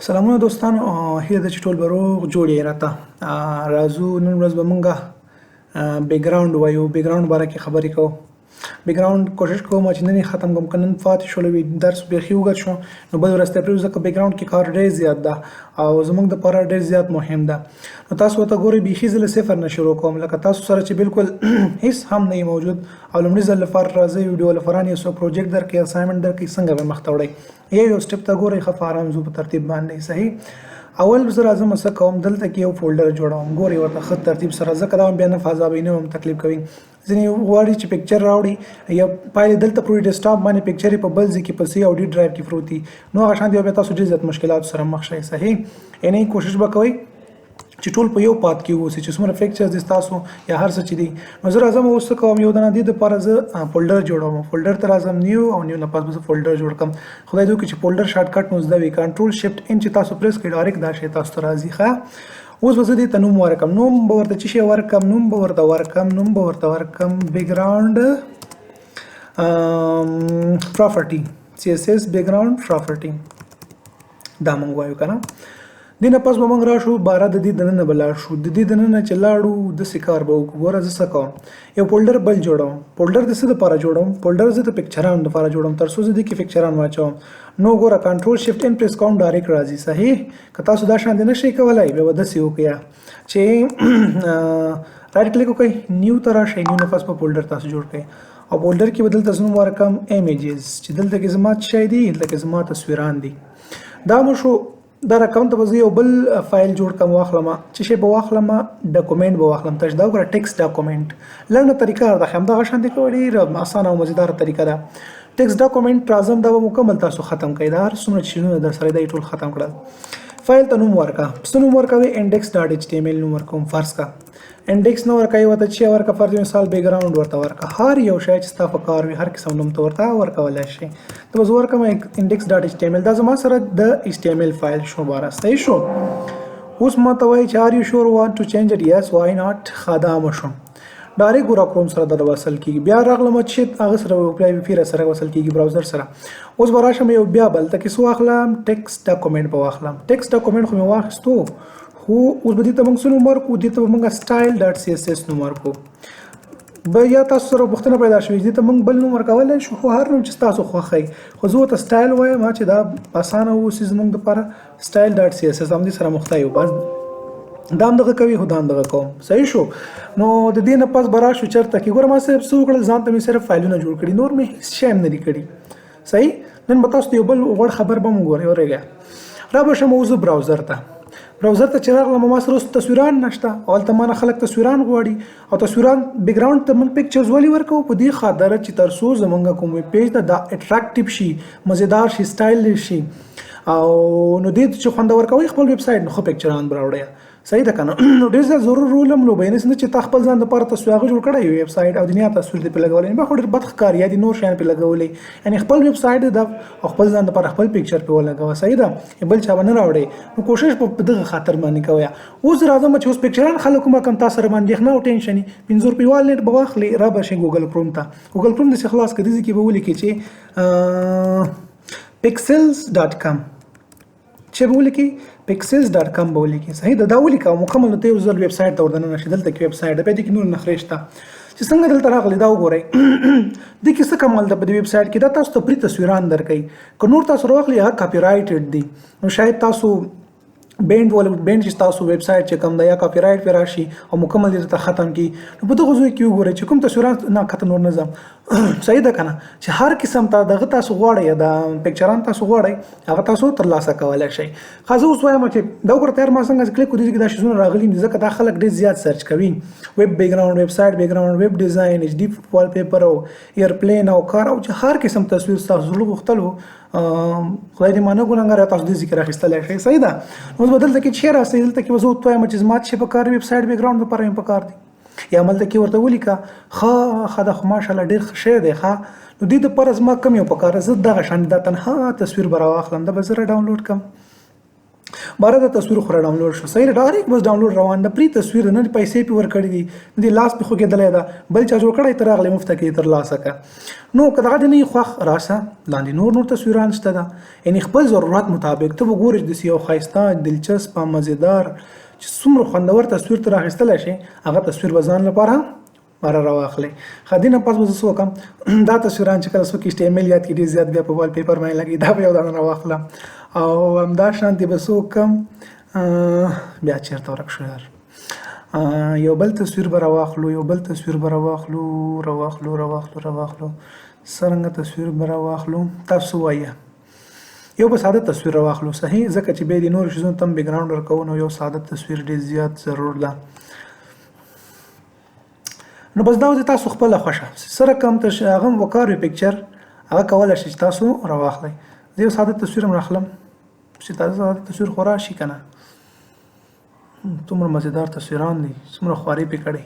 سلامونه دوستانو هیله ده چې ټول به روغ جوړ یې راته راځو نن ورځ به مونږ بیکګراوند وایو بیکګراوند باره کې خبرې کوو بیکګراوند کوشش کوم چې نن ختم کوم که نن پاتې شولی وي درس بیخي اوږد شو نو بل ورځ ته پرېږدو ځکه بیکګراوند کې کار ډېر زیات ده او زموږ دپاره ډېر زیات مهم ده نو تاسو ورته ګورئ بیخي زه له صفر نه شروع کوم لکه تاسو سره چې بالکل هیڅ هم نه موجود او لومړي ځل لپاره راځئ ویډیو لپاره یو څو پروجیکټ درکړي اسایمنټ درکړي څنګه به مخته وړئ یو سټپ ته ګورئ ښه په ارام ځو په ترتیب باندې صحیح اول زه راځم څه کوم دلته کې یو فولډر جوړوم ګورئ ورته ښه ترتیب سره ځکه دا بیا نه فضابی نه هم تکلیف کوي ځینې غواړي چې پکچر راوړي یا پایلې دلته پورې ډیسکټاپ باندې پکچر یې په بل ځای کې په سی او ډي ډرایو کې پروت دي نو هغه شان دی بیا تاسو ډېر زیات مشکلاتو سره مخ شئ صحیح یعنې کوشش به کوئ چې ټول په یو پات کې اوسي چې څومره پکچرز دي تاسو یا هر څه چې دي نو زه راځم اوس څه کوم یو دانه دې دپاره زه فولډر جوړوم فولډر ته راځم نیو او نیو نه پس به زه فولډر جوړ کړم خدای دې وکړي چې فولډر شارټکټ مو زده وي کنټرول شفټ ان چې تاسو پریس کړئ ډایرکټ دا شی تاسو ته راځي ښه اوس به زه دې ته نوم ورکړم نوم به ورته څه شی ورکړم نوم به ورته ورکړم بیکګراوند پراپرټي CSS بیکګراوند پراپرټي دا مونږ وایو که نه دې نه پس به موږ راشو باره د دې دننه به لاړ شو د دې دننه چې لاړو داسې کار به وکړو ګوره زه څه کوم یو فولډر بل جوړوم فولډر د څه دپاره جوړوم فولډر زه د پکچرانو دپاره جوړوم تر څو زه دې کې پکچران واچوم نو ګوره کنټرول شفټ ان پریس کوم ډایرکټ راځي صحیح که تاسو دا شان دې نه شئ کولی بیا به داسې وکړئ چې رایټ کلیک وکړئ نیو ته راشئ نیو نه پس په فولډر تاسو جوړ کړئ او فولډر کې به دلته زه نوم ورکړم ایمیجز چې دلته کې زما څه شی دي دلته کې زما تصویران دي دا مو شو دا اکاونټ ته به زه یو بل فایل جوړ کړم واخلم چې شی به واخلم ډاکومنټ به واخلم تاسو دا وګوره ټیکسټ ډاکومنټ لنډه طریقه ده همدغه شان دي ډېره اسانه او مزیداره طریقه ده ټیکسټ ډاکومنټ راځم دا به مکمل تاسو ختم کړئ دا هر څومره چې شنو در سره دا ټول ختم کړل فایل ته نوم ورکړه څه نوم ورکوي index.html نوم ورکوم فرض کا انډیکس نو ورکوي وته چې ورکه فرض مثال بیکګراوند ورته ورکه هر یو شی چې تاسو په کار وي هر قسم نوم ته ورته ورکولای شي ته به زه ورکم index.html دا زما سره د html فایل شو بار صحیح شو اوس ما ته وایي چې are you sure want to change it yes why not خدامه شو ډایرکټ ګورا کروم سره د وصل کیږي بیا راغلم چې هغه سره پی سره وصل کیږي براوزر سره اوس به راشم یو بیا بل ته کې سو اخلم ټیکسټ ډاکومنټ په واخلم ټیکسټ ډاکومنټ خو مې واخستو خو اوس به دې ته موږ څه نوم ورکړو دې ته به موږ style.css نوم ورکړو به یا تاسو سره پوښتنه پیدا شوي دې ته موږ بل نوم ورکولی شو خو هر نوم چې تاسو خوښوئ خو زه ورته سټایل وایم چې دا اسانه اوسي زموږ دپاره style.css همدې سره مخته یو بس دا هم دغه کوي خو دا هم دغه کوم صحیح شو نو د دې نه پس به راشو چېرته کې ګوره ما صرف څه وکړل ځان ته مې صرف فایلونه جوړ کړي نور مې هېڅ شی هم نه دي کړي صحیح نن به تاسو ته یو بل غوړ خبر به مو ګورئ ورېږه را به شم اوس براوزر ته چې راغلم ما سره اوس تصویران نشته او هلته مانه خلک تصویران غواړي او تصویران بیکګراوند ته موږ پکچرز ولې ورکوو په دې خاطر چې تر څو زموږ کوم پیج ته دا اټراکټیو شي مزیدار شي سټایل شي او نو دې چې خوندور کوي خپل ویب سایټ نو خو پکچران براوړئ صحیح ده کنه نو ډېر زیات ضرور رول هم لوبوي نه چې تا خپل ځان لپاره تصویر جوړ کړی ویب سایټ او دنیا تصویر دې په لګولې نه خو ډېر بد ښکاري یا دې نور شیان په لګولې یعنی خپل ویب سایټ د خپل ځان لپاره خپل پکچر په ولګوه صحیح ده بل چا باندې راوړي نو کوشش په دغه خاطر باندې کوی اوس راځم چې اوس پکچران خلکو ما کم تاسو سره باندې نه او ټینشن 500 روپۍ والنت به واخلي را به شي ګوګل کروم ته ګوګل کروم د خلاص کړي چې به ولیکي چې pixels.com چې به ولیکي pixels.com به ولیکي صحیح ده دا ولیکه مکمل ته یو ځل ویب سایټ ته ورننه نشي دلته کې ویب سایټ په دې کې نور نخرې شته چې څنګه دلته راغلی دا وګورئ د کې څه کمال ده په دې ویب سایټ کې دا تاسو ته پرې تصویران درکوي که نور تاسو راغلی هغه کاپی رایټډ دي نو شاید تاسو بینډ چې تاسو ویب سایټ چې کوم دا یا کاپی رایټ پې راشي او مکمل دې ته ختم کړي نو په دغه ځای کې وګورئ چې کوم تصویران نه ختم نور نه ځم صحیح ده که نه چې هر قسم ته دغه تاسو غواړئ یا د پکچران تاسو غواړئ هغه تاسو ترلاسه کولی شئ ښه زه اوس وایم چې دا وګوره تیار ما څنګه کلیک کړو دې کې دا شیزونه راغلي دي ځکه دا خلک ډېر زیات سرچ کوي ویب بیکګراوند ویب سایټ بیکګراوند ویب ډیزاین HD والپیپر او ایرپلین او کار او چې هر قسم تصویر تاسو غوښتلو خدای دې ما نه ګناهګار تاسو دې ذکر اخیستلی شئ صحیح ده اوس به دلته کې چې راسئ دلته کې به زه ورته وایم چې زما چې په کار ویب سایټ بیکګراوند لپاره مې په کار دي یا هملته کې ورته ولیکه ښه دا خو ماشاءالله ډېر ښه شی دی ښه نو دې دپاره زما کم یو په کار زه دغه شان دا تنها تصویر به راواخلم دا به زه راډاونلوډ کړم باره د تصویر خو ډاونلوډ شو صحیح ډایرکټ بس ډاونلوډ روان د پری تصویر نه پیسې پی ور کړی دي د لاس په خو کې دلای دا بل چا جوړ کړی تر اغلی مفته کې تر لاسه کا نو کدا د نه خو راسه لاندې نور تصویران شته دا یعنی خپل ضرورت مطابق ته وګورئ د سیو خایسته دلچسپ مزیدار چې څومره خوندور تصویر تر اخیستل شي هغه تصویر وزن لپاره ماره راواخلې خدینه پس وځو سو کم دا تصویران چې کله سو کې HTML یاد کې ډیر زیات بیا په وال پیپر باندې لګي دا به یو دا راواخلم او همدا شانتي به سو کم بیا چیرته ورک شو یار یو بل تصویر به راواخلو څنګه تصویر به راواخلو تاسو وایه یو به ساده تصویر راواخلو صحیح ځکه چې به د نور شیزونو تم بیک ګراوند ورکو نو یو ساده تصویر ډیر زیات ضرور ده نو بس دا د تاسو خپل خوښه سره کم ته هغه وکارو پکچر هغه کولای شي تاسو راواخلئ زه یو ساده تصویر راخلم چې تاسو ساده تصویر خورا شي کنه تومره مزیدار تصویران دي څومره خواري پې کړي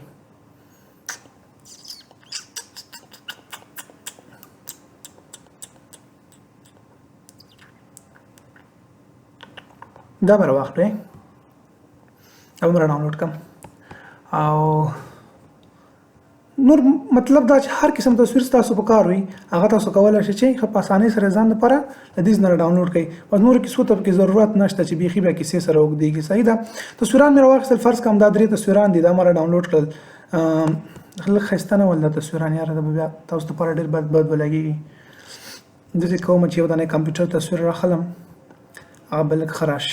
دا به راواخلئ او مره ډاونلوډ کړم او نور مطلب دا چې هر قسم تصویر تاسو په کار وي هغه تاسو کولای شئ چې په اسانۍ سره ځان لپاره د دې نه ډاونلوډ کړئ او نور کیسو ته کې ضرورت نشته چې بيخي به کیسې سره وګديږي صحیح ده تصویران مې راوخل فرض کوم دا درې تصویران دي دا مره ډاونلوډ کړل خلک خستانه ول تاسو یاره د بیا تاسو لپاره ډېر بد ولګي د دې کوم چې یو د کمپیوټر تصویر راخلم هغه بل خراش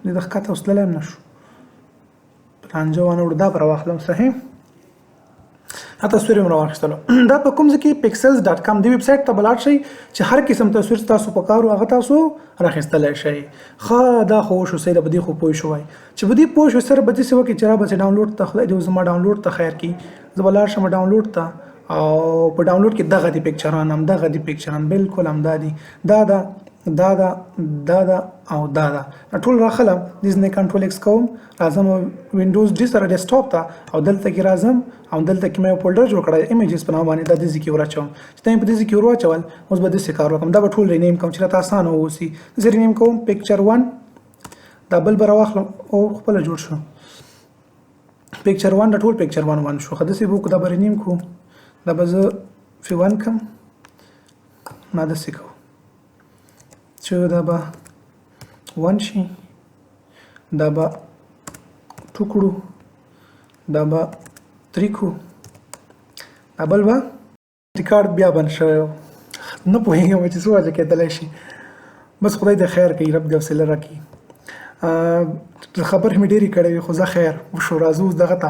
د ښکته وسلم نشو پلانجو ونه وردا پر واخلم صحیح اته تصویر مې راوښتلو دا په کوم ځکه pixels.com دی ویب سټ ته بلار شي چې هر قسم تصویر تاسو په کارو هغه تاسو راخستلای شي خا دا خو شو سید بدی خو پوي شوی چې بدی پوي شو سره بدی سو کې چرابه ډاونلوډ ته خلای دی زما ډاونلوډ ته خیر کی زبلار شم ډاونلوډ ته او په ډاونلوډ کې دغه دی پکچران هم دغه دی پکچران بالکل هم دادي دا او دا ټول راخلم د نه کنټرول ایکس کوم راځم وینډوز ډي سره ډیسکټاپ ته او دلته کې راځم او دلته کې مې فولډر جوړ کړی ایمیجز په نوم باندې د دې ذکر راچوم چې تاسو په دې ذکر راچول اوس به د څه کار وکم دا به ټول رینیم کوم چې تاسو آسان ووسی زه رینیم کوم پکچر 1 دا بل بر واخلم او خپل جوړ شو پکچر 1 د ټول پکچر 1 شو خداسي بوک دا بر رینیم کوم دا به زه فی 1 کم ما د څه چې دا به 1 شي دا به 2 کړو دا به 3 کړو دا بل به ریکارډ بیا بند شوی نه پوهېږم چې څه وجه کېدلی شي بس خدای د خیر کوي رب دې حوصله راکړي خبر مې ډېری کړې خو زه خیر وشو راځو دغه ته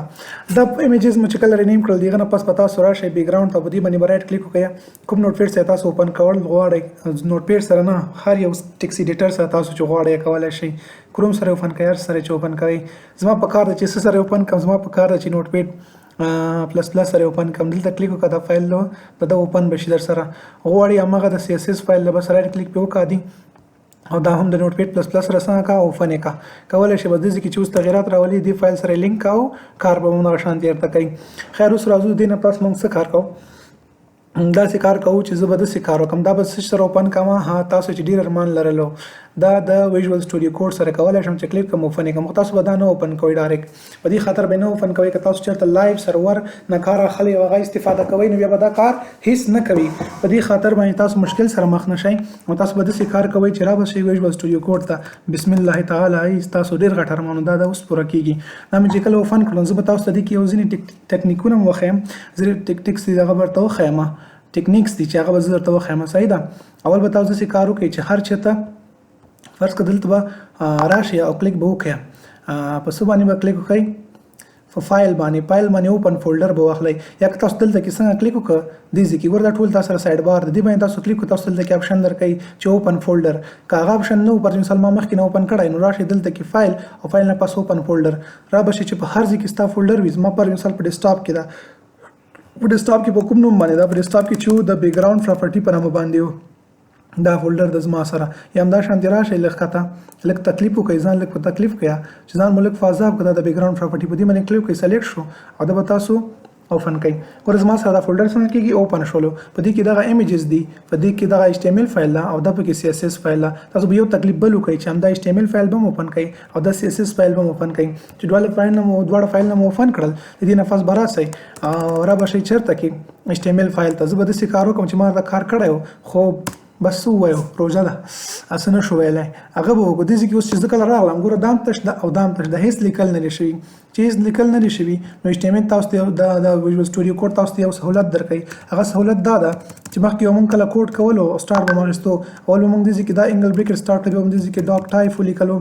دا ایمیجز مې چې کله رینیم کړل دیغه نه پس پتا سره شي بیک ګراوند ته ودی باندې رائټ کلیک وکړئ کوم نوٹ پیډ سره تاسو اوپن کول غواړئ نوٹ پیډ سره نه هر یو ټیکس ایډیټر سره تاسو چې غواړئ کولای شئ کروم سره اوپن کړئ سره چې اوپن کړئ زما په کار چې سره اوپن کوم زما په کار چې نوٹ پیډ پلس پلس سره اوپن کوم دلته کلیک وکړه دا فایل نو دا اوپن بشي در سره غواړئ هغه د سی اس اس فایل له بس رائټ کلیک په وکړئ او دا هم د نوٹ پیډ پلس پلس سره کا او فن کا کولای شي بده چې اوس تغیرات راولي دی فایل سره لینک او کار به موږ شانتي ارته کوي خیر اوس راځو دینه پاس موږ څه کار کوو دا څه کار کوو چې زبرده څه کار وکم دا بس سره اوپن کوم ها تاسو چې ډیر ارمان لرلو دا د ویژوال سټوډیو کوډ سره کولای شم چې کلیک کوم فن کوم تاسو به دا نه اوپن کوئ ډایرکټ په دې خاطر به نه اوپن کوئ که تاسو چیرته لایو سرور نه کار اخلي او غي استفاده کوئ نو بیا به دا کار هیڅ نه کوي په دې خاطر باندې تاسو مشکل سره مخ نشئ او تاسو به د څه کار کوئ چې را به شي ویژوال سټوډیو کوډ ته بسم الله تعالی تاسو ډیر غټ ارمانو دا اوس پوره کیږي دا مې چې کله اوپن کړم زه به تاسو ته د کې یو ځینې ټیکنیکونه وخم زه ټیکټیکس دغه ورته وخم ټیکنیکس دي چې هغه به زه درته وخم صحیح ده اول به تاسو څه کار وکړئ چې هر چاته فرض کړه دلته به راشي او کلیک به وکړئ په څه باندې به کلیک وکړئ په فایل باندې اوپن فولډر به واخلئ یا که تاسو دلته کې څنګه کلیک وکړئ دې ځکه ورته ټول تاسو سره سایډ بار دی باندې تاسو کلیک تاسو دلته کې اپشن درکې چې اوپن فولډر کاغه اپشن نو پر مثال ما مخکې نه اوپن کړای نو راشي دلته کې فایل او فایل نه پاس اوپن فولډر را بشي چې په هر ځای کې ستا فولډر وي ما پر مثال په ډیسکټاپ کې دا په ډیسکټاپ کې په کوم نوم باندې دا په ډیسکټاپ کې چې د بیک ګراوند پراپرټي په نامه باندې دا فولډر د زما سره یا همدا شانتي راشئ لږ ښکته لږ تکلیف وکړئ ځان لږ په تکلیف کړه چې ځان مو لږ فاضاب کړه د بیک ګراوند پراپرټي په دې باندې کلیک کړئ سلیکټ شو او دا به تاسو اوپن کړئ ګوره زما سره دا فولډر څنګه کېږي اوپن شولو په دې کې دغه ایمیجز دي په دې کې دغه HTML فایل ده او دا پکې CSS فایل ده تاسو به یو تکلیف بل وکړئ چې همدا HTML فایل به اوپن کړئ او دا CSS فایل به اوپن کړئ چې دواړه فایل نه اوپن کړل د دې نه فاس براسي او را به شي چرته کې HTML فایل ته زه به داسې کار وکړم چې ما دا کار کړی خو بس وایو پروژه ده اسنه شو ویلای هغه به وګورئ چې اوس چې ځکه راغلم ګوره دام تش د او دام تش د هیڅ لیکل نه شي چې هیڅ لیکل نه شي نو HTML تاسو ته د ویژوال سټوډیو کوډ تاسو ته یو سہولت درکړي هغه سہولت دا ده چې مخکې موږ کله کوډ کولو او سٹارټ به مغستو اول موږ دې کې دا انګل بریکټ سٹارټ کوو موږ دې کې ډاک ټایپ ولیکلو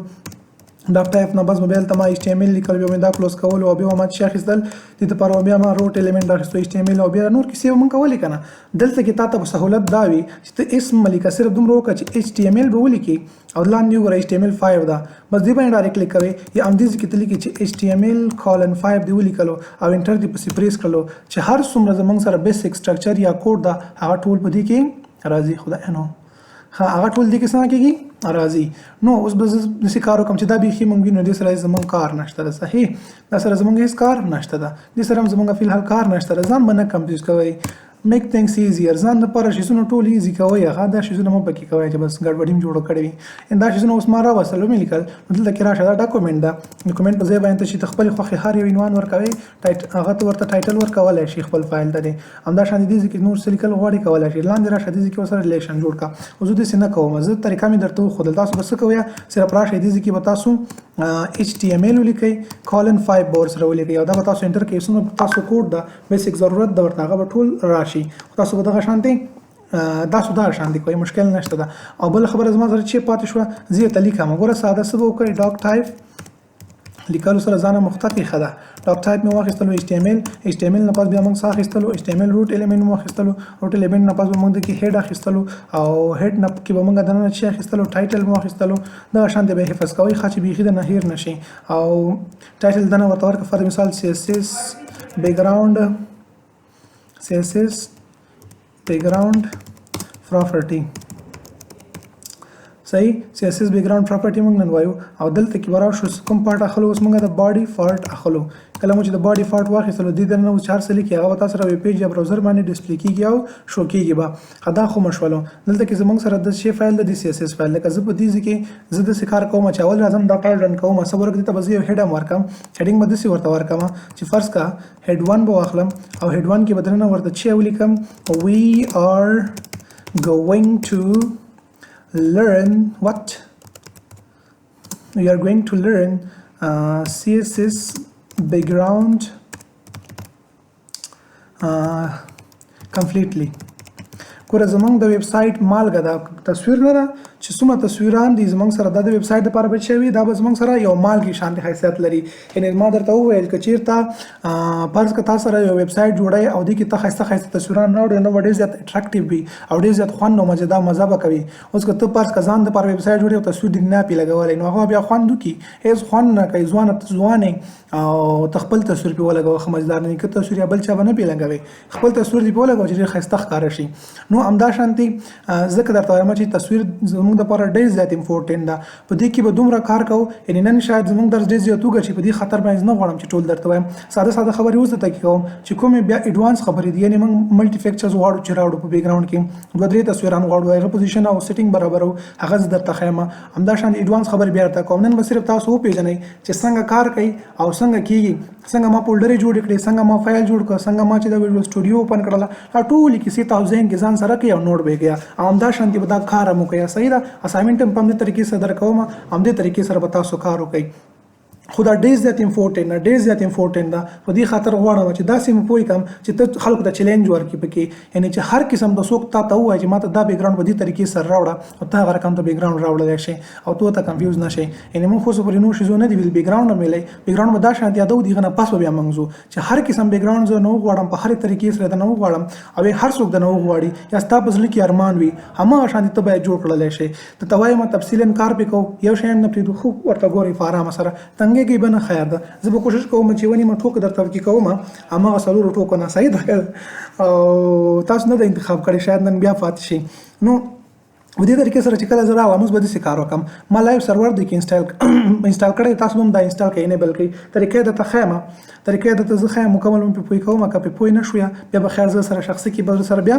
دا ټایپ نه بس موبایل ته ما HTML لیکل بیا مې دا کلوز کول او بیا ما چې اخیستل د لپاره بیا ما روټ الیمنٹ اخیستو HTML او بیا نور کیسه مونږ کولې کنه دلته کې تاسو په سہولت دا وي چې ته اسم ملیکه صرف دومره وکړه چې HTML به ولیکي او لاندې وګوره HTML5 دا بس دې باندې ډایرکټ کلیک کوئ یا ام دې کې ته لیکي چې HTML:5 دی ولیکلو او انټر دې پسې پریس کړلو چې هر څومره زمونږ سره بیسیک سټرکچر یا کوډ دا هغه ټول په دې کې راځي خدای نو هغه ټول دې کې څنګه کېږي راځي نو اوس به داسې کار وکړم چې دا بیخي مونږ وینو دې سره زمونږ کار نشته ده صحیح دا سره زمونږ هیڅ کار نشته ده دې سره زمونږ فی الحال کار نشته ده ځان باندې کنفیوز کوئ میک things easier ځان لپاره شیزونه ټول ایزي کوي هغه دا شیزونه مو پکې کوي چې بس ګډوډي جوړ کړی وي ان دا شیزونه اوس ما را وصلو مې لیکل دلته کې راشه دا ډاکومنت ده ډاکومنت په ځای باندې چې خپل خوخي هر یو عنوان ورکوي هغه ته ورته ټایټل ورکولای شي خپل فایل ته همدا شان دي چې نور څه لیکل غواړي کولای شي لاندې راشه دي چې سره ریلیشن جوړ کا او زه دې څه نه کوم زه طریقه مې درته خو تاسو بس کوی صرف راشه دي چې تاسو HTML ولیکي :5 بور سره ولیکي او دا تاسو انټر کې سونه تاسو کوډ دا بیسیک ضرورت دا ورته هغه ټول راشي تاسو به دغه شانتي دا سودا شانتي کوئی مشکل نشته دا او بل خبره زما سره چې پاتې شو زه ته لیکم وګوره ساده سبو کوي ډاک ټایپ لیکلو سره ځانه مختفي خده ډاک ټایپ مې واخیستلو HTML نه پاس بیا موږ اخیستلو HTML روټ الیمنٹ مو اخیستلو روټ الیمنٹ نه پاس موږ د کې هډ اخیستلو او هډ نه کې به موږ دنه چې اخیستلو ټایټل مو اخیستلو دا شانتي به حفظ کوي خاص بیخي د نهیر نشي او ټایټل دنه ورته ورک فر مثال CSS background property صحیح CSS background property موږ نن وایو او دلته کې ورا شو کوم پارت اخلو اوس موږ د باډي فارت اخلو کله مو چې د باډي فارت واخیستلو د دې نه 4 سلی کې هغه تاسو سره ویب پیج یا براوزر باندې ډسپلی کیږي او شو کیږي به خدا خو مشولو دلته کې زموږ سره د شی فایل د CSS فایل لکه زه په دې کې زه د کار کوم چې اول راځم دا فایل رن کوم صبر وکړئ ته بزی هډ ورکم هډینګ به دسی ورته ورکم چې فرض کا هډ 1 به واخلم او هډ 1 کې بدلنه ورته چې ولیکم we are going to learn what we are going to learn CSS background completely ګوره زمونږ د ویب سایټ مالګه دا تصویر نه ده چې څومره تصویران دي زمونږ سره د ویب سایټ لپاره بچوي دا به زمونږ سره یو مالګي شان حیثیت لري یعنی ما درته وویل که چیرته فرض که تاسو سره یو ویب سایټ جوړی او دې کې ته خسته تصویران راوړې نو ډېر زیات اټریکټیو وي او ډېر زیات خوند او مزه به کوي اوس که ته فرض که ځان د پر ویب سایټ جوړې او تصویر دې نه پی لګولې نو هغه بیا خوند وکي هیڅ خوند نه کوي ځوانه او تخپل تصویر په ولګو خمجدار نه کې تصویر بل چا باندې پی لګوي خپل تصویر دی په لګو چې خسته ښکار شي نو امدا شانتي ځکه درته وایم چې تصویر زموږ د لپاره ډېر زیات امپورټنت ده په دې کې به دومره کار کوو یعنی نن شاید زموږ درس ډېر زیات وګړي چې په دې خطر باندې نه غواړم چې ټول درته وایم ساده خبرې اوس ته کوم چې کومه بیا ایڈوانس خبرې دي یعنی موږ ملټي فیکچرز واړو چې راوړو په بیک ګراوند کې دوه درې تصویران واړو هغه پوزیشن او سیټینګ برابرو هغه درته خیمه همدا شان ایڈوانس خبرې بیا درته کوم نن به صرف تاسو پیژنئ چې څنګه کار کوي او څنګه کیږي څنګه ما فولډر جوړ کړی څنګه ما فایل جوړ کړ څنګه ما چې د ویژوال سټوډیو اوپن کړل ټول کې 3000 کې ځان سره کې او نوٹ به گیا همدا شانتي به دا کار مو کوي صحیح ده اسایمنټ هم په دې طریقې سره درکوم هم دې طریقې سره به تاسو کار وکړئ خدا ډېر زیات امپورټنت ده په دې خاطر غواړم چې داسې مو پوي کم چې ته خلکو ته چیلنج ورکړي پکې یعنی چې هر قسم د څوک ته وایي چې ماته دا بیک ګراوند په دې طریقې سره راوړه او ته هغه رقم ته بیک ګراوند راوړل شي او ته کنفیوز نشي یعنی موږ خو پر نو شي زونه دی بیک ګراوند ملي بیک ګراوند مدا شانتي یادو دیغه نه پاس بیا منځو چې هر قسم بیک ګراوند زه نو غواړم په هر طریقې سره دا نو غواړم او هر څوک دا نو غواړي یا ستا په ځل کې ارمان وي همغه شانتي ته به جوړ کړل شي ته توای ما تفصیلا کار وکاو یو شی نه پریدو خو ورته ګوري فارام سره تنګي کې بنه خیر ده زه به کوشش کوم چې ونی ما ټوک درته کې کوم اما سلور ټوک نه صحیح ده او تاسو نه د انتخاب کړی شاید نن بیا فاتح شي نو په دې طریقې سره چې کله زه راغلم اوس به داسې کار وکړم ما لایو سرور دی کې انسټال کړی تاسو هم دا انسټال کړئ انیبل کړئ طریقې درته ښیم طریقې درته زه ښیم مکمل هم پرې پوه کوم که پرې پوه نه شو بیا به خیر زه سره شخصي کې به سره بیا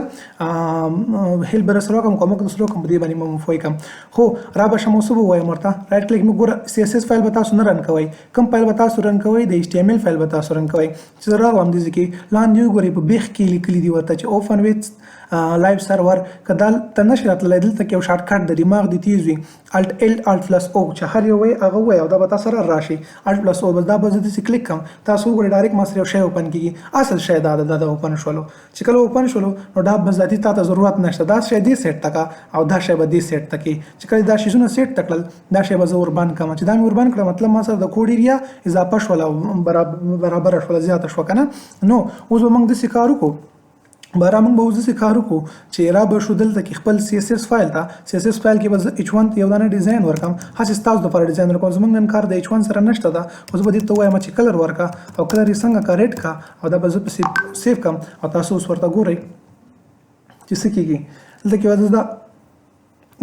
هیل به سره وکړم کومک سره وکړم په دې باندې مو پوه کړم خو را به شم اوس به ووایم ورته رایټ کلیک مې ګوره CSS فایل به تاسو نه رن کوئ کوم فایل به تاسو رن کوئ د HTML فایل به تاسو رن کوئ چې زه راغلم دې کې لاندې وګورئ په بیخ کې لیکلي دي ورته چې اوپن ویت لایو سرور که ته نشي راتللی دلته کې یو شارټ کټ د دماغ دې تیز وي الټ ال الټ پلس او چې هر یو وایي هغه وایي او دا به تاسو سره راشي الټ پلس او بس دا به زه داسې کلیک کړم تاسو وګورئ ډایرکټ ما سره یو شی اوپن کېږي اصل شی دا د اوپن شولو چې کله اوپن شولو نو دا بس ذاتي تا ته ضرورت نشته دا شی دې سیټ تکا او دا شی به دې سیټ تکي چې کله دا شیزونه سیټ تکړل دا شی به زه وربان کړم چې دا مې وربان کړم مطلب ما سره د کوډ ایریا اضافه شوله برابر شوله زیاته شو کنه نو اوس به موږ داسې کار وکړو بارا موږ به اوس داسې کار وکړو چې را به شو دلته کې خپل CSS فایل ته CSS فایل کې به زه H1 یو دانه ډیزاین ورکړم هسې ستاسو دپاره ډیزاین ورکوم زموږ نن کار د H1 سره نشته ده خو زه به دې ته وایم چې کلر ورکړه او کلر یې څنګه کا ریډ کا او دا به زه پسې سیف کړم او تاسو اوس ورته ګورئ چې څه کېږي دلته کې به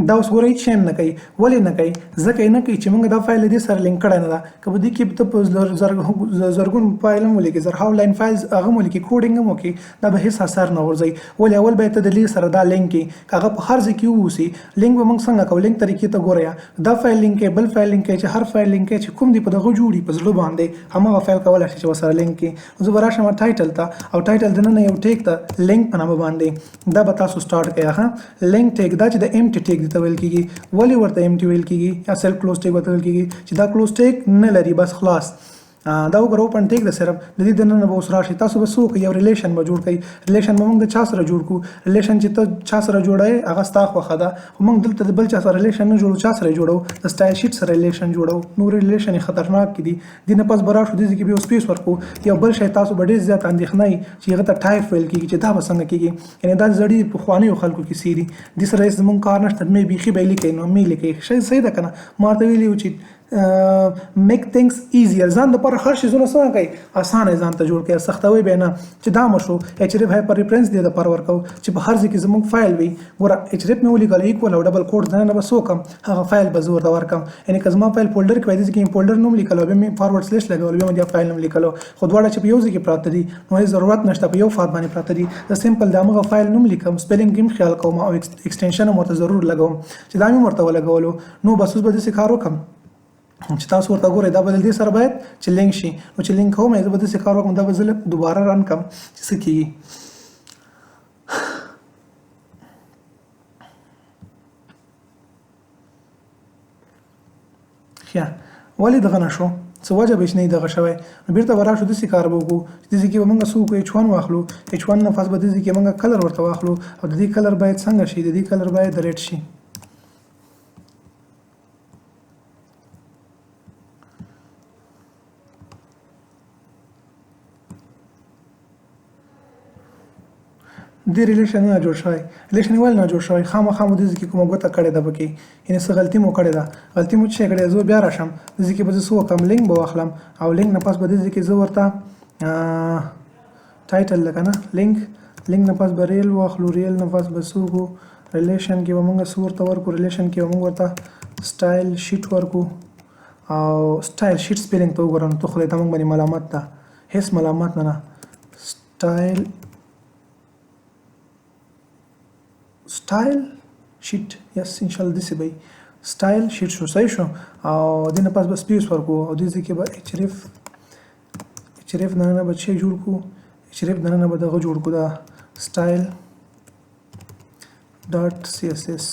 دا اوس ګورئ هېڅ شی نه کوي ولې نه کوي ځکه یې نه کوي چې موږ دا فایل دې سره لینک کړی نه ده که په دې کې ته په زرګون فایل هم ولیکې زرهاو لاین فایلز هغه هم ولیکې کوډینګ هم وکړي دا به هېڅ اثر نه غورځوي ولې اول به یې ته د لینک سره دا لینک کړي که هغه په هر ځای کې واوسي لینک به موږ څنګه کوو لینک طریقې ته ګورئ دا فایل لینک کړئ بل فایل لینک کړئ چې هر فایل لینک کړئ چې کوم دی په دغه جوړي په زړه باندې هماغه فایل کولی شي چې ورسره لینک کړي زه به راشم ټایټل ته او ټایټل دننه یو ټیک ته لینک په نامه باندې دا به تاسو سټارټ کړئ لینک ټیک دا چې د امټي ټیک دی ته ویل کېږي ولې ورته امټي ویل کېږي یا سیلف کلوز ټیک ورته ویل کېږي چې دا کلوز ټیک نه لري بس خلاص دا وګورئ اوپن ټیک د صرف د دې دننه به اوس راشي تاسو به څه وکړئ یو ریلیشن به جوړ کړئ ریلیشن به موږ د چا سره جوړ کړو ریلیشن چې ته چا سره جوړوې هغه ستا خوښه ده خو موږ دلته د بل چا سره ریلیشن نه جوړو چا سره جوړو د سټایل شیټ سره ریلیشن جوړو نور ریلیشن یې خطرناک دي دې نه پس به راشو دې کې به یو سپیس ورکړو یو بل شی تاسو به ډېر زیات اندېښنه وي چې هغه ته ټایپ ویل کېږي چې دا به څنګه کېږي یعنې دا زړې پخوانیو خلکو کیسې دي دې سره هېڅ زموږ کار نشته مې بیخي به یې لیکئ نو مې لیکئ صحیح ده که نه ما ورته ویلي وو چې میک تھینګز ایزیر ځان دپاره هر شیزونه څنګه کوي اسانه ځان ته جوړ کړئ سختوي به نه چې دا مشو HRF هایپر ریفرنس دې دپاره ورکو چې په هر ځای کې زموږ فایل وي ګوره HRF مې ولیکل ایکول او ډبل کوډ دننه به څه وکړم هغه فایل به زه ورته ورکړم یعنې که زما فایل فولډر کې وای داسې کې فولډر نوم لیکل او بیا مې فارورډ سلیش لګول بیا مې د فایل نوم لیکلو خو دواړه چې په یو ځای کې پراته دي نو هېڅ ضرورت نشته په یو فارم باندې پراته دي زه سمپل د همغه فایل نوم لیکم سپیلنګ کې هم خیال کوم او ایکسټینشن هم ورته ضرور لګوم چې دا مې ورته ولګولو نو بس اوس به داسې کار وکړم چې تاسو ورته ګورئ دا به دې سره باید چې لینک شي نو چې لینک کوم زه به داسې کار وکړم دا به زه دوباره رن کړم چې څه کېږي ښه ولې دغه نه شو څه وجه به نه دغه شوی نو بیرته به راشو داسې کار به وکړو چې داسې کې به موږ څه وکړو H1 واخلو H1 نه پس به داسې کې موږ کلر ورته واخلو او د دې کلر باید څنګه شي د دې کلر باید ریډ شي دې ریلیشن نه جوړ شوی ریلیشن ول نه جوړ شوی خامخا مو دې کې کومه ګوته کړې ده پکې یعنې څه غلطي مو کړې ده غلطي مو چې کړې زه بیا راشم دې کې به زه څه وکړم لینک به واخلم او لینک نه پس به دې کې زه ورته ټایټل لکه نه لینک نه پس به ریل واخلو ریل نه پس به څه وکړو ریلیشن کې به موږ څه ورته ورکړو ریلیشن کې به موږ ورته سټایل شیټ ورکړو او سټایل شیټ سپیلنګ ته وګورم ته خدای ته موږ باندې ملامت ده هېڅ ملامت نه سټایل شیټ یس ان شاء الله داسې به سټایل شیټ شو صحیح شو او دې نه پس به سپیس ورکړو او دې ځای کې به HRF دننه به څه جوړ کړو HRF دننه به دغه جوړ کړو دا سټایل ډاټ CSS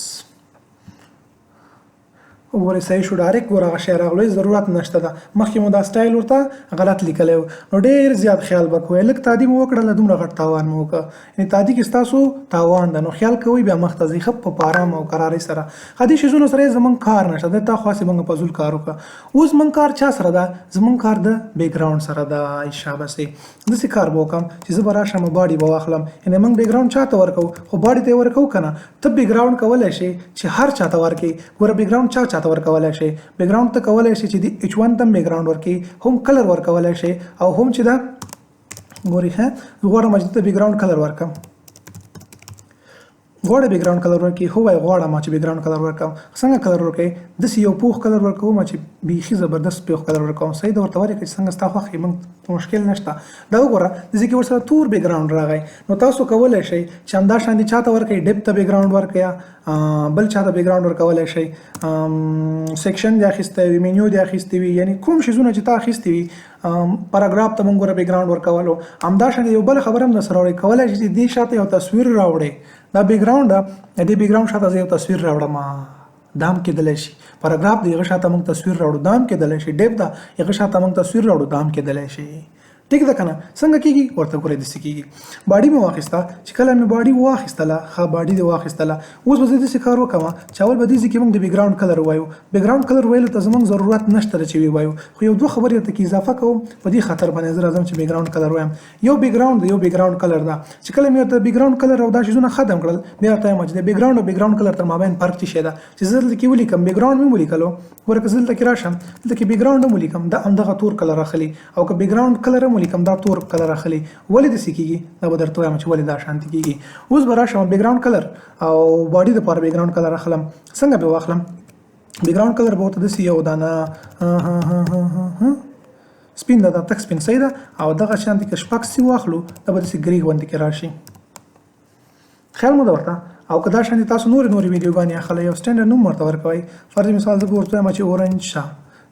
وګورئ صحیح شو ډایرکټ ګوره هغه شی راغلو ضرورت نشته ده مخکې مو دا سټایل ورته غلط لیکلی و نو ډېر زیات خیال به کوئ لږ تادي مو وکړله دومره غټ تاوان مو وکړه یعنې تادي کې ستاسو تاوان ده نو خیال کوئ بیا مخته ځئ ښه په ارام او قرارۍ سره دې شیزونو سره یې زموږ کار نشته دلته خاصې موږ فضول کار وکړه اوس زموږ کار چا سره ده زموږ کار د بیکګراوند سره ده شاباسې داسې کار به وکړم چې زه به راشم باډي به واخلم یعنې موږ بیکګراوند چا ته ورکوو خو باډي ته یې ورکوو که نه ته بیکګراوند کولی شې چې هر چا ته ورکړې ګوره بیکګراوند چا ته ورکولی شي بیکګراوند ته کولی شي چې د H1 ته بیکګراوند ورکړي هم کلر ورکولی شي او هم چې دا ګورئ ښه زه غواړم چې ته بیکګراوند کلر ورکړم غواړې بیک ګراوند کلر ورکړي هو وایي غواړم چې بیک ګراوند کلر ورکړم څنګه کلر ورکړي داسې یو پوخ کلر ورکوم چې بیخي زبردست پوخ کلر ورکوم صحیح ده ورته ورکړي څنګه ستا خوښ یې موږ مشکل نشته دا وګوره داسې کې ورسره تور بیک ګراوند راغی نو تاسو کولی شئ چې همدا شان دي چاته ورکړئ ډیپ ته بیک ګراوند ورکړئ بل چاته بیک ګراوند ورکولی شئ سیکشن دې اخیستی وي مینیو دې اخیستی وي یعنی کوم شیزونه چې تا اخیستی وي پاراګراف ته موږ بیک ګراوند ورکولو همدا شان یو بل خبره هم درسره وړئ کولی شئ چې دې شاته یو تصویر راوړئ دا بیک ګراوند ده دې بیک ګراوند شاته زه یو تصویر راوړم دام کېدلی شي پاراګراف د هغه شاته موږ تصویر راوړو دام کېدلی شي ډیپ ده هغه شاته موږ تصویر راوړو دام کېدلی شي ټیک ده کنه څنګه کېږي ورته ګورئ داسې کېږي باډي مې واخیسته چې کله مې باډي واخیستله ښه باډي دې واخیستله اوس به زه داسې کار وکړم چې اول به دې ځای کې موږ د بیک ګراوند کلر ووایو بیک ګراوند کلر ویلو ته زموږ ضرورت نشته چې ووایو خو یو دوه خبرې ورته کې اضافه کوم په دې خاطر باندې زه راځم چې بیک ګراوند کلر وایم یو بیک ګراوند یو بیک ګراوند کلر ده چې کله مې ورته بیک ګراوند کلر او دا شیزونه ختم کړل بیا ورته وایم چې د بیک ګراوند او بیک ګراوند کلر تر مابین فرق څه شی ده چې زه دلته کې ولیکم بیک ګراوند مې ولیکلو ورکه زه دلته کې راشم دلته کې بیک ګراوند هم ولیکم دا همدغه تور کلر اخلي او که بیک ګراوند کلر هم ولیکم دا تور کلر اخلي ولې داسې کېږي دا به درته وایم چې ولې دا شانتي کېږي اوس به راشم بیک ګراوند کلر او باډي دپاره بیک ګراوند کلر اخلم څنګه به واخلم بیک ګراوند کلر به ورته داسې یو دانه سپین ده دا تک سپین صحیح ده او دغه شانتي که شپږ سی واخلو دا به داسې ګرې غوندې کې راشي خیال مو ده ورته او که دا شانتي تاسو نورې ویډیوګانې اخلئ یو سټنډرډ نوم ورته ورکوئ فرض مثال زه به ورته وایم چې اورنج شه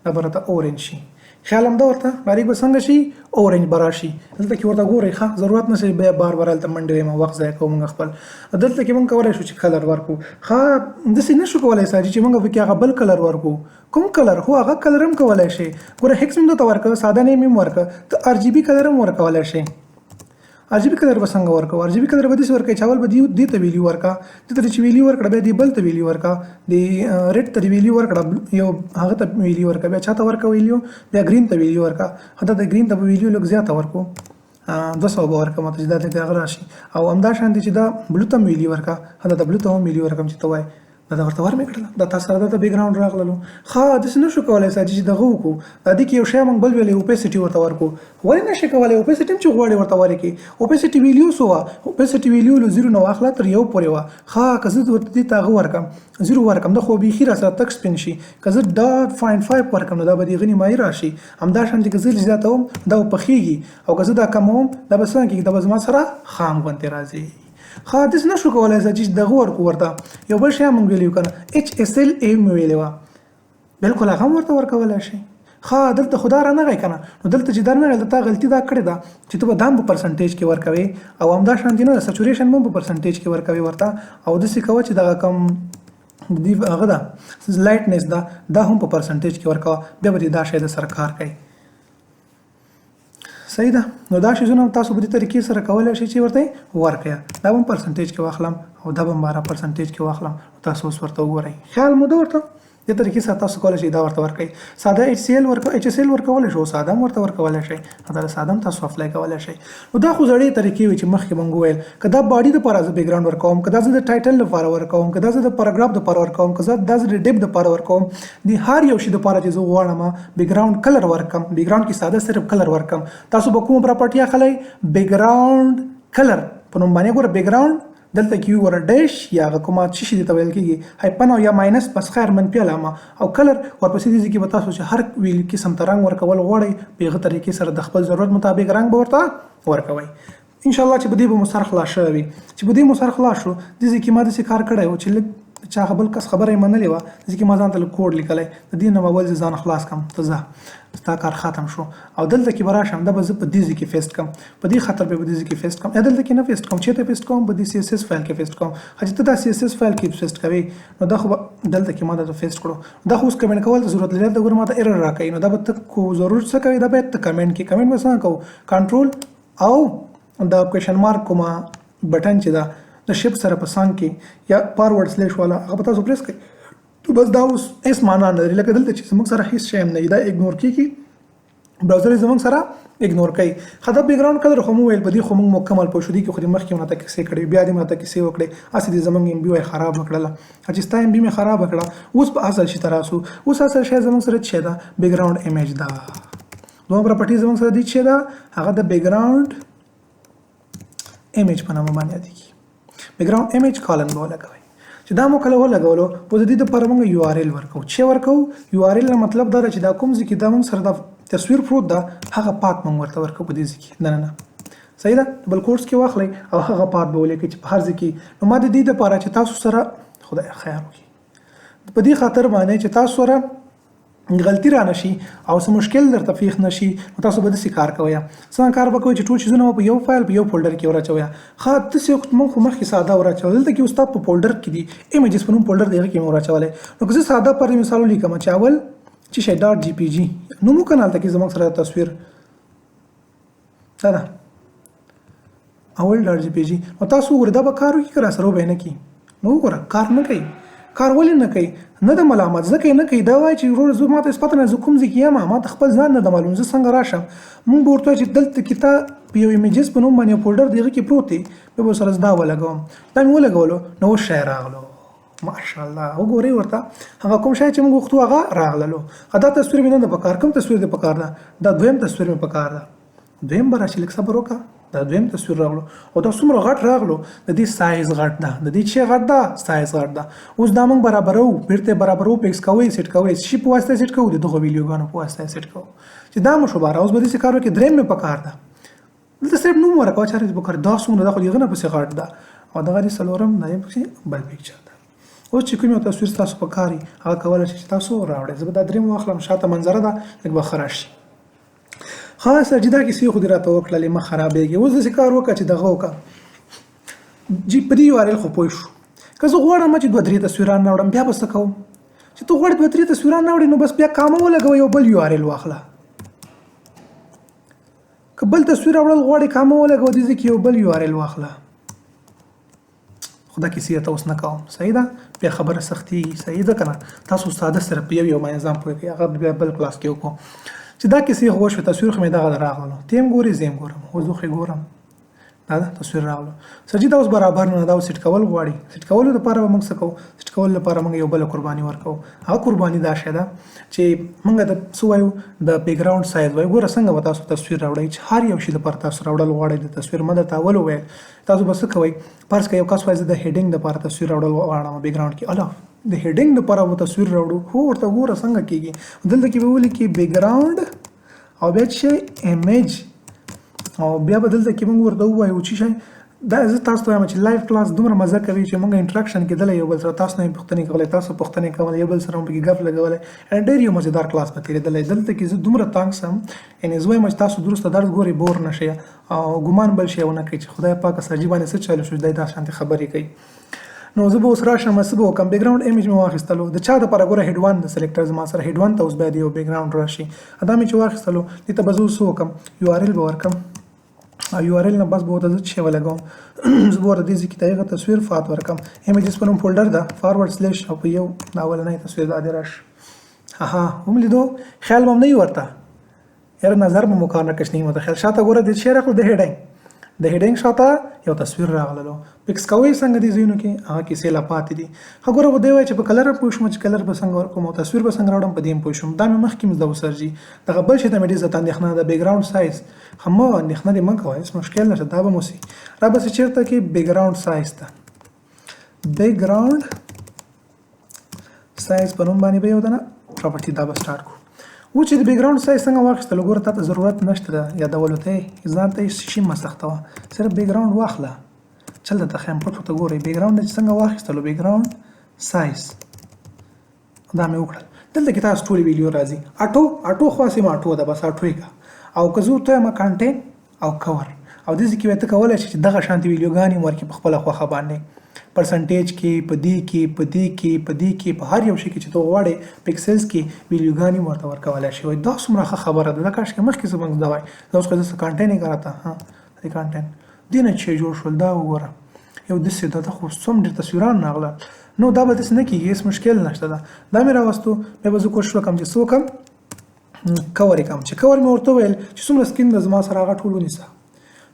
دا به راته اورنج شي خیال هم ده ورته باریک به څنګه شي اورنج به راشي دلته کې ورته ګورئ ښه ضرورت نشي بیا بار هلته منډې ویم وخت ضایع کوو موږ خپل دلته کې موږ کولی شو چې کلر ورکړو ښه داسې نه شو کولی ساجي چې موږ پکې هغه بل کلر ورکړو کوم کلر هو هغه کلر هم کولی شي ګوره هیکس مې درته ورکړه ساده نیم هم ورکړه ته آر جی بي کلر هم ورکولی شي آر جی بي کلر به څنګه ورکړو آر جی بي کلر به داسې ورکړئ چې اول به دې ته ویلیو ورکړه دې ته چې ویلیو ورکړه بیا دې بل ته ویلیو ورکړه د ریډ ته ویلیو ورکړه یو هغه ته ویلیو ورکړه بیا چاته ورکړه ویلیو بیا ګرین ته ویلیو ورکړه هدا د ګرین ته به ویلیو لږ زیاته ورکړو 200 به ورکړم چې دا دې هغه راشي او همدا شانتي چې دا بلو ته ویلیو ورکړه هدا د بلو ته هم ویلیو ورکړم چې ته وایې دا ورته ور مې کړله دا تاسو سره د بیک ګراوند راغللو ښه داسې نه شو کولی ساجي چې دغه وکړو دا دې کې یو شی موږ بل ویلې اوپیسټي ورته ورکړو ولې نه شي کولی اوپیسټي هم چې غواړې ورته ورکړي اوپیسټي ویلیو څه وه اوپیسټي ویلیو له 0 نه واخله تر 1 پورې وه ښه که زه ورته دې ته هغه ورکړم 0 ورکړم دا خو بیخي راسره تک سپین شي که زه .5 ورکړم نو دا به دې نیمایي راشي همدا شانتې که زه زیاتوم دا به پخېږي او که زه دا کموم دا به څنګه کېږي دا به زما سره خام غوندې راځي ښه داسې نه شو کولی چې دغه ورکړو ورته یو بل شی موږ ویلي که نه HSLA مې ویلې وه بلکل هغه هم ورته ورکولی شي ښه دلته خو دا رانغی که نه نو دلته چې دا نغی د تا غلطي دا کړې ده چې ته به دا هم په پرسنټیج کې ورکوې او همدا شانتي نه ده سچوریشن هم په پرسنټیج کې ورکوې ورته او داسې کوه چې دغه کم هغه ده لایټنس ده دا هم په پرسنټیج کې ورکوه بیا به دې دا شی د سره کار کوي صحیح ده نو دا شیزونه تاسو په دې طریقې سره کولی شئ چې ورته ورکړئ دا به پرسنټیج کې واخلم او دا به 12 پرسنټیج کې واخلم تاسو اوس ورته وګورئ خیال مو ده ورته دې طریقې سره تاسو کولی شئ دا ورته ورکړئ ساده HCL ورکولی شو ساده هم ورته ورکولی شئ دا ساده هم تاسو افلای کولی شئ نو دا خو زړې طریقې وي چې مخکې موږ وویل که دا باډي دپاره زه بیک ګراوند ورکوم که دا زه د ټایټل لپاره ورکوم که دا زه د پاراګراف دپاره ورکوم که دا زه د ډیپ دپاره ورکوم د هر یو شي دپاره چې زه غواړم بیک ګراوند کلر ورکم بیک ګراوند کې ساده صرف کلر ورکم تاسو به کومه پراپرټي اخلئ بیک ګراوند کلر په نوم باندې ګوره بیک ګراوند دلته کې وره ډیش یا هغه کومه څه شي ته ویل کېږي هایپن او یا ماینس بس خیر منفي علامه او کلر ورپسې دې کې به تاسو چې هر ویل قسم ته رنګ ورکول غواړئ په هغه طریقې سره د خپل ضرورت مطابق رنګ به ورته ورکوئ انشاءالله چې په دې به مو سر خلاص شوی وي چې په دې مو سر خلاص شو دې کې ما داسې کار کړی و چې لږ چا بل کس خبره یې منلې وه داسې کې ما ځان ته لږ کوډ لیکلی د دې نه به ول ځان خلاص کړم ته ځه ستا کار ختم شو او دلته کې به راشم دا به زه په دې ځای کې فیسټ کړم په دې خاطر به په دې ځای کې فیسټ کړم یا دلته کې نه فیسټ کوم چېرته فیسټ کوم په دې CSS فایل کې فیسټ کوم چې ته دا CSS فایل کې فیسټ کوې نو دا خو دلته کې ما دا فیسټ کړو دا خو اوس کمنټ کول ته ضرورت لري دا ګوره ما ته ایرر راکوي نو دا به ته کو ضرور څه کوي دا باید ته کمنټ کې کمنټ به څنګه کوو کنټرول او دا کوېشن مارک کومه بټن چې دا د شپ سره په څنګ کې یا فارورډ سلیش والا هغه به تاسو پریس کړئ نو بس دا اوس هېڅ معنا نه لري لکه دلته چې زموږ سره هېڅ شی هم نه وي دا اګنور کېږي براوزر یې زموږ سره اګنور کوي ښه دا بیک ګراوند کلر خو مو ویل په دې خو موږ مکمل پوه شو دي کې خو دې مخکې مې راته کیسې کړې بیا دې مې راته کیسې وکړې هسې دې زموږ MB وایي خراب کړله چې ستا MB مې خراب کړه اوس په اصل شي ته راسو اوس اصل شی زموږ سره څه ده بیک ګراوند ایمیج ده دوه پراپرټي زموږ سره دي چې ده هغه د بیک ګراوند ایمیج په نامه باندې یادېږي بیک ګراوند ایمیج کالن به ولګوئ. چې دا مو کله ولګولو په دې لپاره موږ یو آر ال ورکو. چې ورکو یو آر ال مطلب دا چې دا کوم ځای کې دا موږ سره د تصویر پروت ده هغه پات موږ ورته ورکو په دې ځای کې. نه صحیح ده. بل کورس کې واخلئ او هغه پات به ولیکئ چې په هر ځای کې. نو ما د دې لپاره چې تاسو سره خدای خیر وکړي په دې خاطر باندې چې تاسو سره غلطی را نشي او څه مشکل درته پیښ نشي نو تاسو به داسې کار کوئ. څنګه کار به کوئ چې ټول چیزونه په یو فایل په یو فولډر کې ورچوئ. ښه داسې وخت موږ خو مخکې ساده ورچول. دلته کې استاد په فولډر کې دي ایمیجز په نوم فولډر دی هغې کې مې ورچولی. نو که زه ساده پر مثال ولیکم چې اول چې شی ډاټ جی پی جي نو موږ کنه هلته کې زموږ سره تصویر دا ده اول ډاټ جی پی جي. نو تاسو وګورئ دا به کار وکړي که راسره به نه کړي. نو وګوره کار نه کوي. کار ولې نه کوي؟ نه د ملامت ځکه نه کوي. دا وایي چې ورور زه ماته اثبات نه زه کوم ځای کې یم ما ته خپل ځان نه د معلوم زه څنګه راشم. موږ به ورته وایو چې دلته کې تا په یو ایمیجز په نوم باندې یو فولډر دی هغې کې پروت دی بیا به ورسره دا ولګوم. دا مې ولګولو نو اوس شی راغلو ماشاءالله. وګورئ ورته هغه کوم شی چې موږ غوښتو هغه راغللو. دا تصویر مې نه ده پکار. کوم تصویر دی پکار ده؟ دا دویم تصویر مې پکار ده. دویم به راشي لږ صبر وکړه. دا دویم تصویر راغلو او دا څومره غټ راغلو. د دې سایز غټ ده. د دې چې غټ ده سایز غټ ده. اوس دا موږ برابرو بیرته برابرو پیکس کوئ سیټ کوئ شي په واسطه سیټ کوو د دغه ویډیوګانو په واسطه سیټ کوو چې دا مو شو باره. اوس به داسې کار وکړي دریم مې پکار ده. دلته صرف نوم ورکوه چارې پکار دا څومره دا خو د هغه نه پسې غټ ده او دغه د څلورم دا یې پکې بل پیکچر ده. اوس چې کوم یو تصویر ستاسو پکار وي هغه کولی شئ چې تاسو راوړئ. زه به دا دریم واخلم شاته منظره ده لږ به ښه راشي. خاص اجدا کې سی خو دې راته وکړلې مخ خرابېږي. اوس داسې کار وکړه چې دغه وکړه جی په دې یو آر ال خو پوه شو. که زه غواړم چې دوه درې تصویران راوړم بیا به څه کوم چې ته غواړې دوه درې تصویران راوړې نو بس بیا کامه ولګوئ یو بل یو آر ال واخله. که بل تصویر راوړل غواړې کامه ولګوه دې ځای کې یو بل یو آر ال واخله. خو دا کیسې ته اوس نه کوم. صحیح ده. بیا خبره سختېږي. صحیح ده که نه. تاسو ساده سره په یو باندې ځان پوه کړئ. هغه بیا بل کلاس کې وکړو چې دا کیسې خو وشوه. تصویر خو مې دغه راغلو. ته هم ګورې زه هم ګورم. اوس دوخې ګورم دا ده تصویر راغلو. سرجي دا اوس برابر نه دا اوس سیټ کول غواړي. سیټ کولو لپاره به موږ څه کوو؟ سیټ کولو لپاره موږ یو بله قرباني ورکوو. هغه قرباني دا شی ده چې موږ د څه وایو د بیک ګراوند سایز وایو. ګوره څنګه به تاسو تصویر راوړئ چې هر یو شي لپاره تاسو راوړل غواړئ د تصویر ما درته اول وویل تاسو به څه کوئ. فرض کړئ یو کس وایي زه د هیډینګ لپاره تصویر راوړل غواړم بیک ګراوند کې الله د هیډینګ لپاره به تصویر راوړو. هو ورته ګوره څنګه کېږي. دلته کې به ولیکي بیک ګراوند او بیا چې ایمیج او بیا به دلته کې موږ ورته ووایو چې شی دا زه تاسو ته وایم چې لایف کلاس دومره مزه کوي چې موږ انټراکشن کېدلی یو بل سره تاسو نه پوښتنې کولای تاسو پوښتنې کولای یو بل سره هم پکې ګپ لګولی ډېر یو مزېدار کلاس به تېرېدلی. دلته کې زه دومره تنګ سم یعنې زه وایم چې تاسو درسته درس ګورئ بور نه شئ او ګمان بل شی ونه کوئ چې خدای پاکه سرجي باندې څه چلو شو دی دا شانتې خبرې کوي. نو زه به اوس راشم څه به وکړم بیک ګراوند ایمیج مې واخیستلو د چا دپاره ګوره هیډ وان د سلیکټر زما سره هیډ وان ته اوس باید یو بیک ګراوند راشي. دا مې چې واخیستلو دې ته به زه اوس وکړم یو آر ال به ورکړم او یو آر ال نه بس به ورته زه څه شی ولګوم. زه به ورته دې ځای کې د هغه تصویر فات ورکړم. ایمیجز په نوم فولډر ده فارورډ سلیش او په یو دا اولنی تصویر دا دې راشي. هم لیدو خیال به هم نه وي ورته یاره نظر به مو کار نه کش نه وي متخیل. شاته ګوره دې شی راغلو د هیډینګ د هیډینګ شاته یو تصویر راغللو. پکس کوئ څنګه دي ځایونو کې هغه کیسې لا پاتې دي. ښه ګوره به دی وایي چې په کلر پوه شوم چې کلر به څنګه ورکوم او تصویر به څنګه راوړم په دې هم پوه شوم. دا مې مخکې مې زده وسرجي. دغه بل شی ته مې ډېر زیاته اندېښنه ده بیک ګراوند سایز. ښه مه اندېښنه دې مه کوه هېڅ مشکل نشته دا به مو سي را به سي چېرته کې بیک ګراوند سایز ته بیک ګراوند سایز په نوم باندې به یو دنه پراپرټي دا به سټارټ کړو. و چې د بیک ګراوند سایز څنګه واخیستلو ګوره تا ته ضرورت نشته ده یادولو ته یې ځان ته هېڅ شي مه سختوه صرف بیک ګراوند واخله. چل درته ښیم پټ ورته ګورئ بیک ګراوند چې څنګه واخیستلو بیک ګراوند سایز دا مې وکړل. دلته کې تاسو ټولې ویډیو راځي اټو خو سیمه اټو ده بس اټو یې او که زه ورته وایم کانټین او کور او دې ځای کې به ته کولی شې چې دغه شانتې ویډیوګانې ورکړي په خپله خوښه باندې پرسنټیج کې په دې کې په دې کې په دې کې په هر یو شي کې چې ته غواړې پکسلز کې ویډیوګانې ورته ورکولی شي. وایي دا څومره ښه خبره ده دا کاش کې مخکې زموږ زده وای. دا اوس خو زه څه کانټین یې کراته دې کانټین دې نه چې جوړ شول دا وګوره یو داسې ده خو څوم ډېر تصویران راغلل. نو دا به داسې نه کېږي هېڅ مشکل نشته ده. دا مې راوستو بیا به زه کوشش وکړم چې څه وکړم کور یې کړم. چې کور مې ورته وویل چې څومره سکرین ده زما سره هغه ټول ونیسه.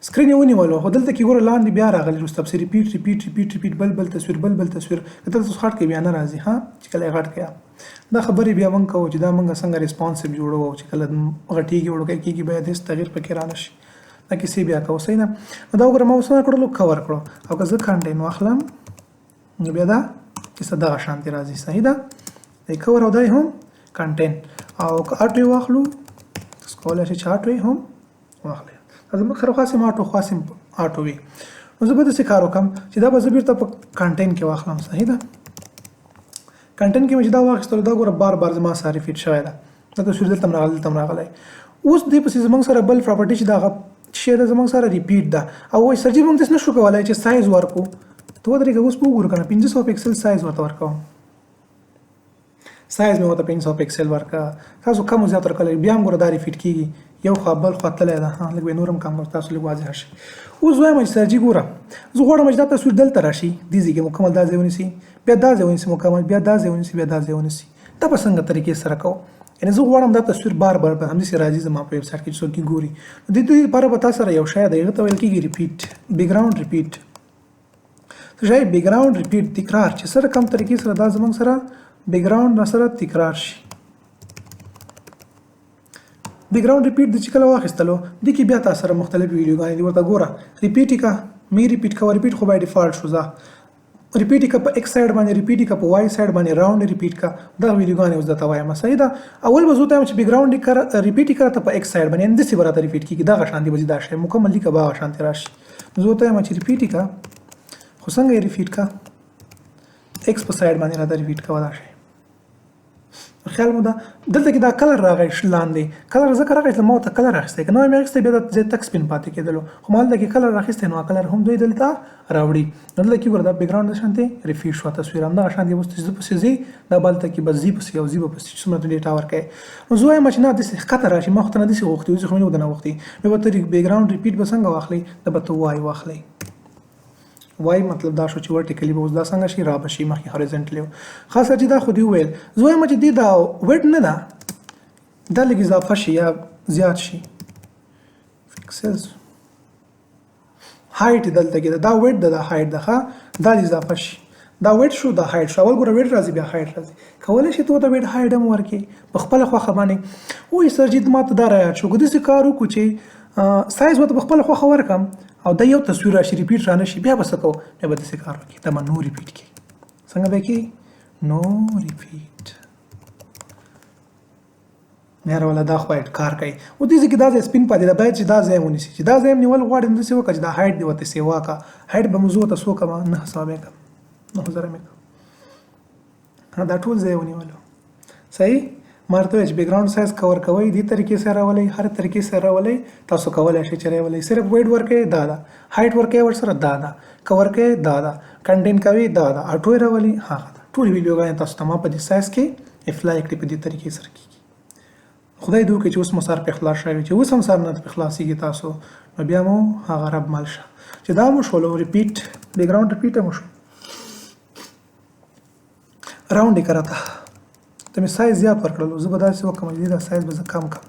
سکرین یې ونیولو خو دلته کې ګوره لاندې بیا راغلی وروسته پسې ریپیټ بل تصویر بل تصویر که ته تاسو غټ کړئ بیا نه راځي چې کله یې غټ کړئ دا خبرې بیا موږ کوو چې دا موږ څنګه ریسپانسیو جوړوو چې کله غټېږي وړوکی کېږي باید هېڅ تغیر پکې را نه شي. دا کیسې بیا کوو صحیح ده. نو دا وګوره ما اوس څه کړلو کور کړو او که زه کنټین واخلم نو بیا دا کیسه دغه شانتي راځي صحیح ده. دی کور او دی هم کنټین او که اټوی واخلو تاسو کولی شئ چې اټوی هم واخلئ. زموږ سره خاص اټو خاص اټو وي نو زه به داسې کار وکړم چې دا به زه بیرته په کنټین کې واخلم صحیح ده. کنټین کې مې چې دا واخیستلو دا ګوره بار بار زما سره ریپیټ شوی ده. دا تصویر دلته هم راغلی دلته هم راغلی. اوس دې پسې زموږ سره بل پراپرټي چې دغه شی ده زموږ سره ریپیټ ده او وایي سر جي موږ داسې نشو کولی چې سایز ورکړو. ته ودرېږه اوس به وګورو که نه 500 پکسل سایز ورته ورکوم. سایز مې ورته 500 پکسل ورکړه. تاسو کم او زیات ورکړئ بیا هم ګوره دا ریپیټ کېږي یو خوا بل خوا تللی ده. لږ به نور هم کم تاسو لږ واضح شي. اوس وایم چې سر جي ګوره زه غواړم چې دا تصویر دلته راشي دې ځای کې مکمل دا ځای ونیسي بیا دا ځای ونیسي مکمل بیا دا ځای ونیسي بیا دا ځای ونیسي. دا په څنګه طریقې سره کوو یعنې زه غواړم دا تصویر بار بار په همداسې راځي زما په ویب سایټ کې چې څوک یې ګوري. نو د دې لپاره به تا سره یو شی دی هغه ته ویل کېږي ریپیټ بیکګراونډ ریپیټ. څه شی بیکګراونډ ریپیټ تکرار چې سره کم طریقې سره دا زموږ سره بیکګراونډ سره تکرار شي. بیکګراونډ ریپیټ د چې کله واخیستلو دې کې بیا تاسو سره مختلف ویډیوګانې دي ورته ګوره ریپیټ یې کا مې ریپیټ کوه ریپیټ خو بای ډیفالټ شو ځه ریپیټ کا په ایکس سایډ باندې ریپیټ کا په وای سایډ باندې راوند ریپیټ کا دا ویډیوګانې اوس درته وایم صحیح ده. اول به زه ته چې بیکګراونډ ریپیټ کړه ته په ایکس سایډ باندې اندسې به راته ریپیټ کېږي دغه شانتي به دا شی مکمل لیکه به هغه شانتي راشي. زه ته وایم چې ریپیټ کا خو څنګه یې ریپیټ کا ایکس په سایډ باندې راته ریپیټ کوه دا شی. خیال مو ده دلته کې دا کلر راغی لاندې کلر ځکه راغی چې ما ورته کلر اخیستی که نه مې اخیستی بیا د تک سپین پاتې کېدلو خو ما هلته کې کلر راخیستی نو کلر هم دوی دلته راوړي. نو دلته کې ګوره دا بیکګراونډ د شانتې ریپیټ شوه تصویر همدغه شانتې اوس زه پسې ځي دا به هلته کې به زی پسې او زی به پسې چې څومره ته ډېټا ورکوې. نو زه وایم چې نه داسې ښکته راشي ما خو ته نه داسې غوښتي اوس خو مې نه ودنه غوښتي بیا به ته بیکګراونډ ریپیټ به څنګه واخلئ دا به ته وای واخلئ. وای مطلب دا شو چې ورټیکلی به اوس دا څنګه شي را به شي مخکې هوریزنټلی خاص چې دا خو دې وویل زه وایم چې دې دا ویډ نه ده دا لږ اضافه شي یا زیات شي پکسلز هایټ دلته کې دا ویډ ده دا هایټ ده ښه دا اضافه شي دا ویډ شو دا هایټ شو اول ګوره ویډ راځي بیا هایټ راځي کولی شي ته ورته ویډ هایټ هم ورکړې په خپله خوښه باندې. وایي سر جي ما ته دا رایاد شو که داسې کار وکړو چې سایز ورته په خپله خوښه ورکړم او دا یو تصویر راشي ریپیټ رانه شي بیا به څه کوو بیا به داسې کار وکړي دا به نو ریپیټ کړي څنګه به کړي نو ریپیټ بیا راوله دا خو کار کوي. او دې ځای کې دا ځای سپین پاتې ده باید چې دا ځای ونیسي چې دا ځای نیول غواړي نو داسې وکړه چې دا هایټ دې ورته سیوا کړه هایټ به مو زه ورته څو کړم 900 مې کړم 9000 مې کړم دا ټول ځای ونیولو صحیح. ما ورته وویل چې بیکګراونډ سایز کور کوئ دې طریقې سره راولئ هر طریقې سره راولئ تاسو کولی شئ چې راولئ صرف ویډ ورکوئ دا ده هایټ ورکوئ ورسره دا ده که ورکوئ دا ده کنټین کوئ دا ده اټوی راولئ هغه ده. ټولې ویډیوګانې تاسو ته ما په دې سایز کې اپلای کړي په دې طریقې سره کېږي. خدای دې وکړي چې اوس مو سر پې خلاص شوی چې اوس هم سر نه پې خلاصېږي تاسو نو بیا مو هغه رب مل شه چې دا مو شولو ریپیټ بیکګراونډ ریپیټ هم شو راوند یې کړه ته مې سایز زیات ورکړلو زه به داسې وکړم چې دا سایز به زه کم کړم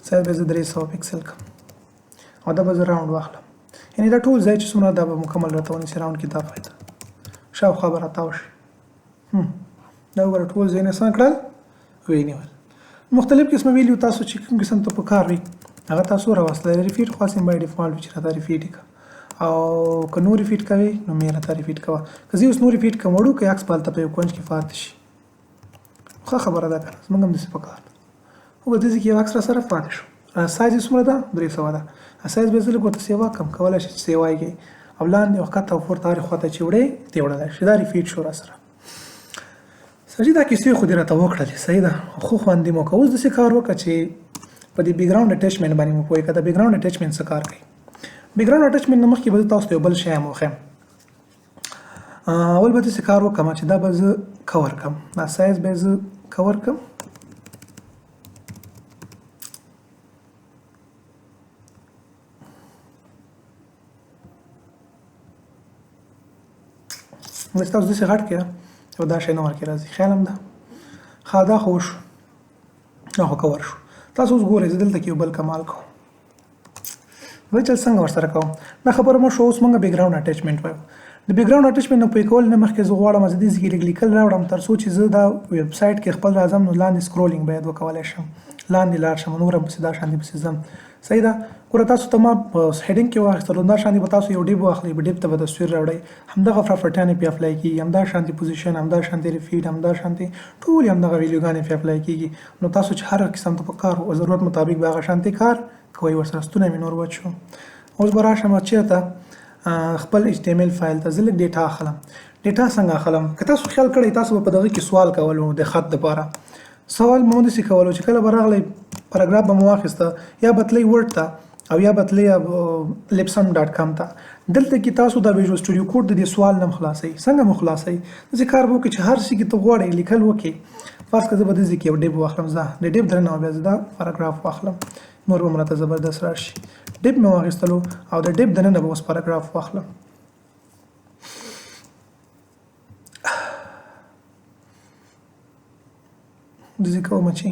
سایز به زه 300 پکسل کړم او دا به زه راوند واخلم یعنې دا ټول ځای چې څومره دا به مکمل راته ونیسي راوند کې دا فایده شاوخوا به راتاو شي. دا وګوره ټول ځایونه څنګه کړل ونیول مختلف قسمه ویلیو تاسو چې کوم قسم ته په کار وي هغه تاسو راوستلی ریپیټ خو هسې بای ډیفالټ چې راته ریپیټ یې کړه او که نو ریپیټ کوئ نو مې راته ریپیټ کوه که زه اوس نو ریپیټ کوم وړو که عکس به هلته په یو کونج کې پاتې شي ښه خبره ده که نه زموږ هم داسې په کار ده وګوره دې ځای کې یو عکس راسره پاتې شو سایز یې څومره ده 300 ده سایز به یې زه لږ ورته سیوا کړم کولی شي چې سیوا یې کړئ او لاندې او ښکته او پورته هرې خوا ته چې وړئ دې وړلی شي دا ریپیټ شو راسره. سړي دا کیسې خو دې راته وکړلې صحیح ده خو خوندې مو وکړه اوس داسې کار وکړه چې په دې بیکګراونډ اټیچمنټ باندې مو پوهې کړه د بیکګراونډ اټیچمنټ څه کار کوي. بیکګراونډ اټیچمنټ نه مخکې به زه تاسو ته یو بل شی هم وښیم اول به داسې کار وکړم چې دا به زه کور کړم دا سایز به زه کور کړم بس تاسو داسې غټ کړه او دا شی نه ورکې راځي خیال هم ده ښه دا خو وشو دا خو کور شو. تاسو اوس ګورئ زه دلته کې یو بل کمال کوم وایي چل څنګه ورسره کوم دا خبره مو شو اوس موږ بیکګراونډ اټیچمنټ وایو د بیکګراونډ اټیچمنټ نه پوه کول نه مخکې زه غواړم زه دې ځای کې لږ لیکل راوړم تر څو چې زه دا ویب سایټ کې خپل راځم نو لاندې سکرولینګ باید وکولی شم لاندې لاړ شم نور هم پسې دا شانتې پسې ځم صحیح ده. ګوره تاسو ته ما په هیډینګ کې واخیستلو دا شانتې به تاسو یو ډیب واخلئ په ډیب ته به تصویر راوړئ همدغه پراپرټیانې پې اپلای کېږي همدا شانتې پوزیشن همدا شانتې ریفیډ همدا شانتې ټولې همدغه ویډیوګانې پې اپلای کېږي. نو تاسو چې هر قسم ته په کار او ضرورت مطابق به هغه شانتې کار کوئ. ورسره ستونی مې نور وچ شو. اوس به راشم چېرته خپل HTML فایل ته زه لږ ډیټا اخلم. ډیټا څنګه اخلم که تاسو خیال کړئ تاسو به په دغه کې سوال کولو د خط دپاره سوال مو داسې کولو چې کله به راغلی پاراګراف به مو واخیسته یا به تلئ ورډ ته او یا به تلئ lipsum.com ته دلته کې تاسو د ویژوال سټوډیو کوډ د دې سوال نه خلاصوئ. څنګه مو خلاصوئ؟ داسې کار به وکړئ چې هر څه کې ته غواړئ لیکل وکړئ. فرض کړه زه به داسې کې یو ډیب واخلم زه د ډیب دننه بیا زه دا پاراګراف واخلم نور به مراته زبردست راشي. ډیب مې واخیستلو او د ډیب دننه به اوس پاراګراف واخلم. داسې کوم چې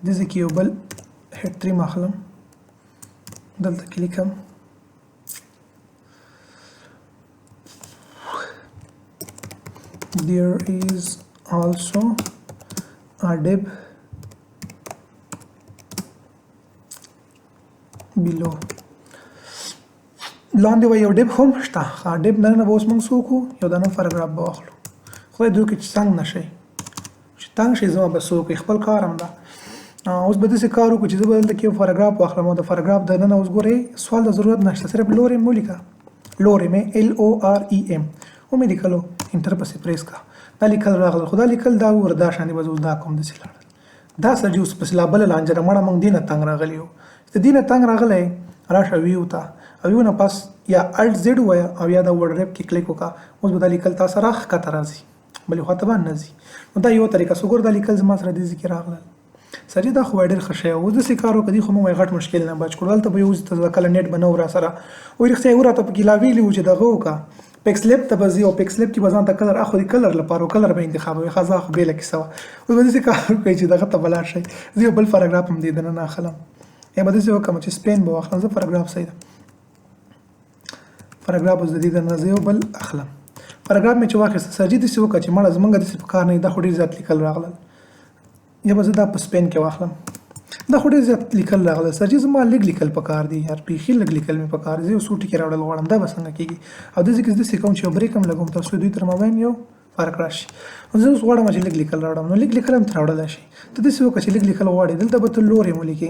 داسې کې یو بل هیډ 3 اخلم دلته کې لیکم there is also a div below لاندې به یو ډیب هم شته. ډیب دننه به اوس موږ څه وکړو یو دانه پاراګراف به واخلو. خدای دې وکړي چې څنګ نه شئ چې تنګ شئ زما به څه وکړئ خپل کار هم ده. اوس به داسې کار وکړو چې زه به دلته کې یو پاراګراف واخلم او د پاراګراف دننه اوس ګورئ سوال د ضرورت نشته صرف لوریم ولیکه لوریم LOREM ومې لیکلو انټر پسې پریس کړه دا لیکل راغله خو دا لیکل دا وګوره دا شانې به زه اوس دا کوم داسې لاړل دا سړي اوس پسې لا بله لانجه مړه موږ دې نه تنګ راغلي یو چې دې نه تنګ راغلی راشه ویو ته او یو نه پس یا الټ زیډ ووایه او یا دا ورډ ریپ کې کلیک وکړه اوس به دا لیکل تا سره ښکته راځي بلې خوا ته به نه ځي. نو دا یو طریقه سو ګوره دا لیکل زما سره دې ځای کې راغلل سړي دا خو ډېر ښه شی اوس داسې کار وکړه دې خو موږ غټ مشکل نه بچ کړو هلته به یو ته کله نیټ به نه و راسره وایي رښتیا یې راته پکې لا ویلي وو چې دغه وکړه پیکسلیپ ته به ځي او پیکسلیپ کې به ځان ته کلر اخلي کلر لپاره کلر به انتخابوي ښه زه خو بېله کیسه وه اوس به داسې کار وکړئ چې دغه ته به لاړ شئ زه یو بل پاراګراف هم دې دننه اخلم یا به داسې وکړم چې سپین به واخلم زه پاراګراف صحیح ده پاراګراف اوس د دې دننه زه یو بل اخلم پاراګراف مې چې واخیسته سر جي داسې وکړه چې مړه زمونږ داسې په کار نه دا خو ډېر زیات لیکل راغلل یا به زه دا په سپین کې واخلم دا خو ډېر زیات لیکل راغلی سر جي زما لږ لیکل پکار دي یار بیخي لږ لیکل مې پکار دي زه یو څو ټکي راوړل غواړم دا به څنګه کېږي او داسې کې داسې کوم چې یو بریک هم لګوم تر څو دوی تر مابین یو فرق راشي زه اوس غواړم چې لږ لیکل راوړم نو لږ لیکل هم ترې راوړلی شي ته داسې وکړه چې لږ لیکل غواړې دلته به ته لورې ولیکې